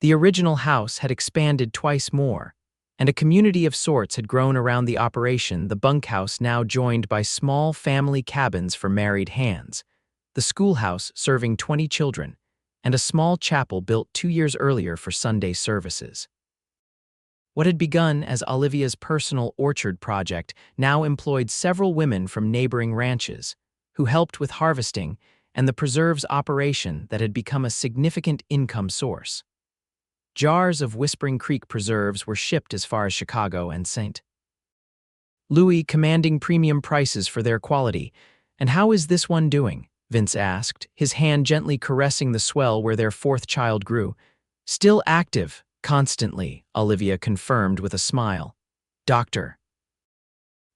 The original house had expanded twice more, and a community of sorts had grown around the operation, the bunkhouse now joined by small family cabins for married hands, the schoolhouse serving 20 children, and a small chapel built 2 years earlier for Sunday services. What had begun as Olivia's personal orchard project now employed several women from neighboring ranches, who helped with harvesting and the preserves operation that had become a significant income source. Jars of Whispering Creek preserves were shipped as far as Chicago and St. Louis, commanding premium prices for their quality. "And how is this one doing?" Vince asked, his hand gently caressing the swell where their 4th child grew. "Still active, constantly," Olivia confirmed with a smile. "Dr.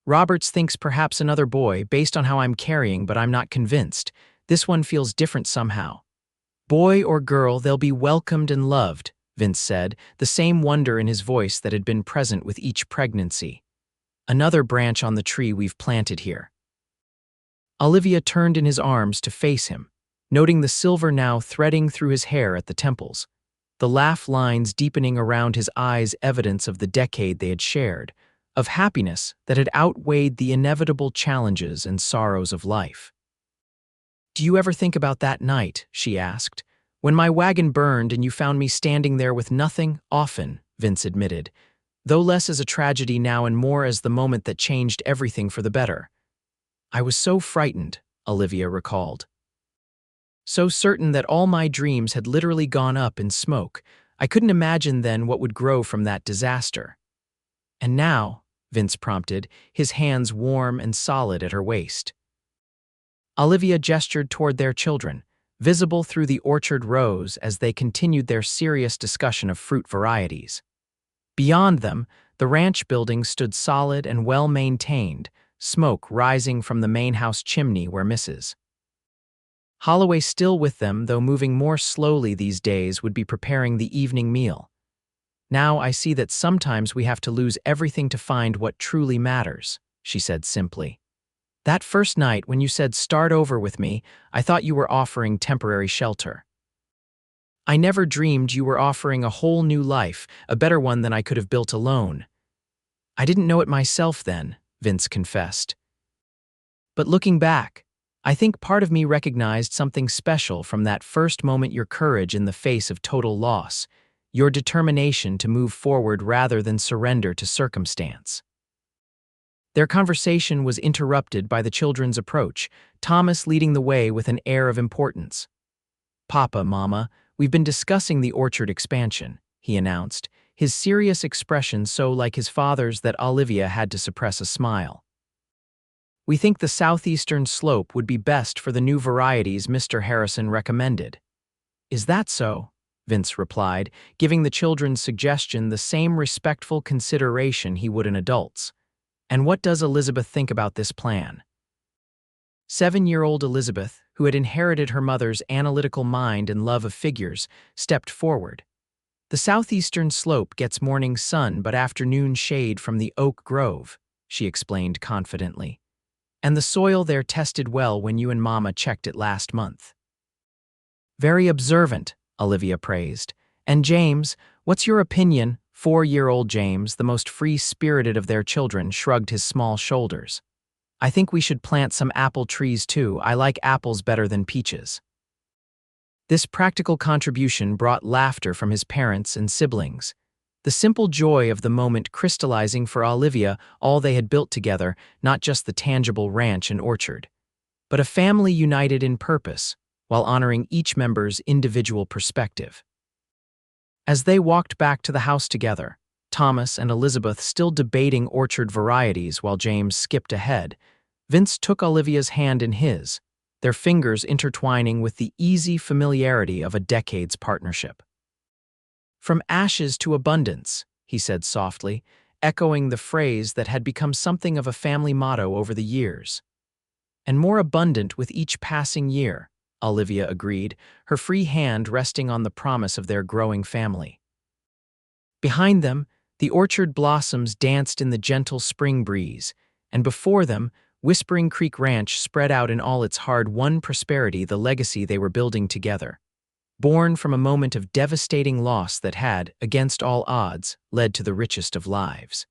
Roberts thinks perhaps another boy, based on how I'm carrying, but I'm not convinced. This one feels different somehow." "Boy or girl, they'll be welcomed and loved," Vince said, the same wonder in his voice that had been present with each pregnancy. "Another branch on the tree we've planted here." Olivia turned in his arms to face him, noting the silver now threading through his hair at the temples. the laugh lines deepening around his eyes evidence of the decade they had shared, of happiness that had outweighed the inevitable challenges and sorrows of life. "Do you ever think about that night?" she asked. "When my wagon burned and you found me standing there with nothing?" "Often," Vince admitted, "though less as a tragedy now and more as the moment that changed everything for the better." "I was so frightened," Olivia recalled. "So certain that all my dreams had literally gone up in smoke. I couldn't imagine then what would grow from that disaster." "And now," Vince prompted, his hands warm and solid at her waist. Olivia gestured toward their children, visible through the orchard rows as they continued their serious discussion of fruit varieties. Beyond them, the ranch building stood solid and well-maintained, smoke rising from the main house chimney where Mrs. Holloway, still with them, though moving more slowly these days, would be preparing the evening meal. "Now I see that sometimes we have to lose everything to find what truly matters," she said simply. "That first night when you said start over with me, I thought you were offering temporary shelter. I never dreamed you were offering a whole new life, a better one than I could have built alone." "I didn't know it myself then," Vince confessed. "But looking back, I think part of me recognized something special from that first moment: your courage in the face of total loss, your determination to move forward rather than surrender to circumstance." Their conversation was interrupted by the children's approach, Thomas leading the way with an air of importance. "Papa, Mama, we've been discussing the orchard expansion," he announced, his serious expression so like his father's that Olivia had to suppress a smile. "We think the southeastern slope would be best for the new varieties Mr. Harrison recommended." "Is that so?" Vince replied, giving the children's suggestion the same respectful consideration he would an adult's. "And what does Elizabeth think about this plan?" 7-year-old Elizabeth, who had inherited her mother's analytical mind and love of figures, stepped forward. "The southeastern slope gets morning sun but afternoon shade from the oak grove," she explained confidently. "And the soil there tested well when you and Mama checked it last month." "Very observant," Olivia praised. "And James, what's your opinion?" 4-year-old James, the most free-spirited of their children, shrugged his small shoulders. "I think we should plant some apple trees too. I like apples better than peaches." This practical contribution brought laughter from his parents and siblings, the simple joy of the moment crystallizing for Olivia all they had built together, not just the tangible ranch and orchard, but a family united in purpose while honoring each member's individual perspective. As they walked back to the house together, Thomas and Elizabeth still debating orchard varieties while James skipped ahead, Vince took Olivia's hand in his, their fingers intertwining with the easy familiarity of a decade's partnership. "From ashes to abundance," he said softly, echoing the phrase that had become something of a family motto over the years. "And more abundant with each passing year," Olivia agreed, her free hand resting on the promise of their growing family. Behind them, the orchard blossoms danced in the gentle spring breeze, and before them, Whispering Creek Ranch spread out in all its hard-won prosperity, the legacy they were building together, born from a moment of devastating loss that had, against all odds, led to the richest of lives.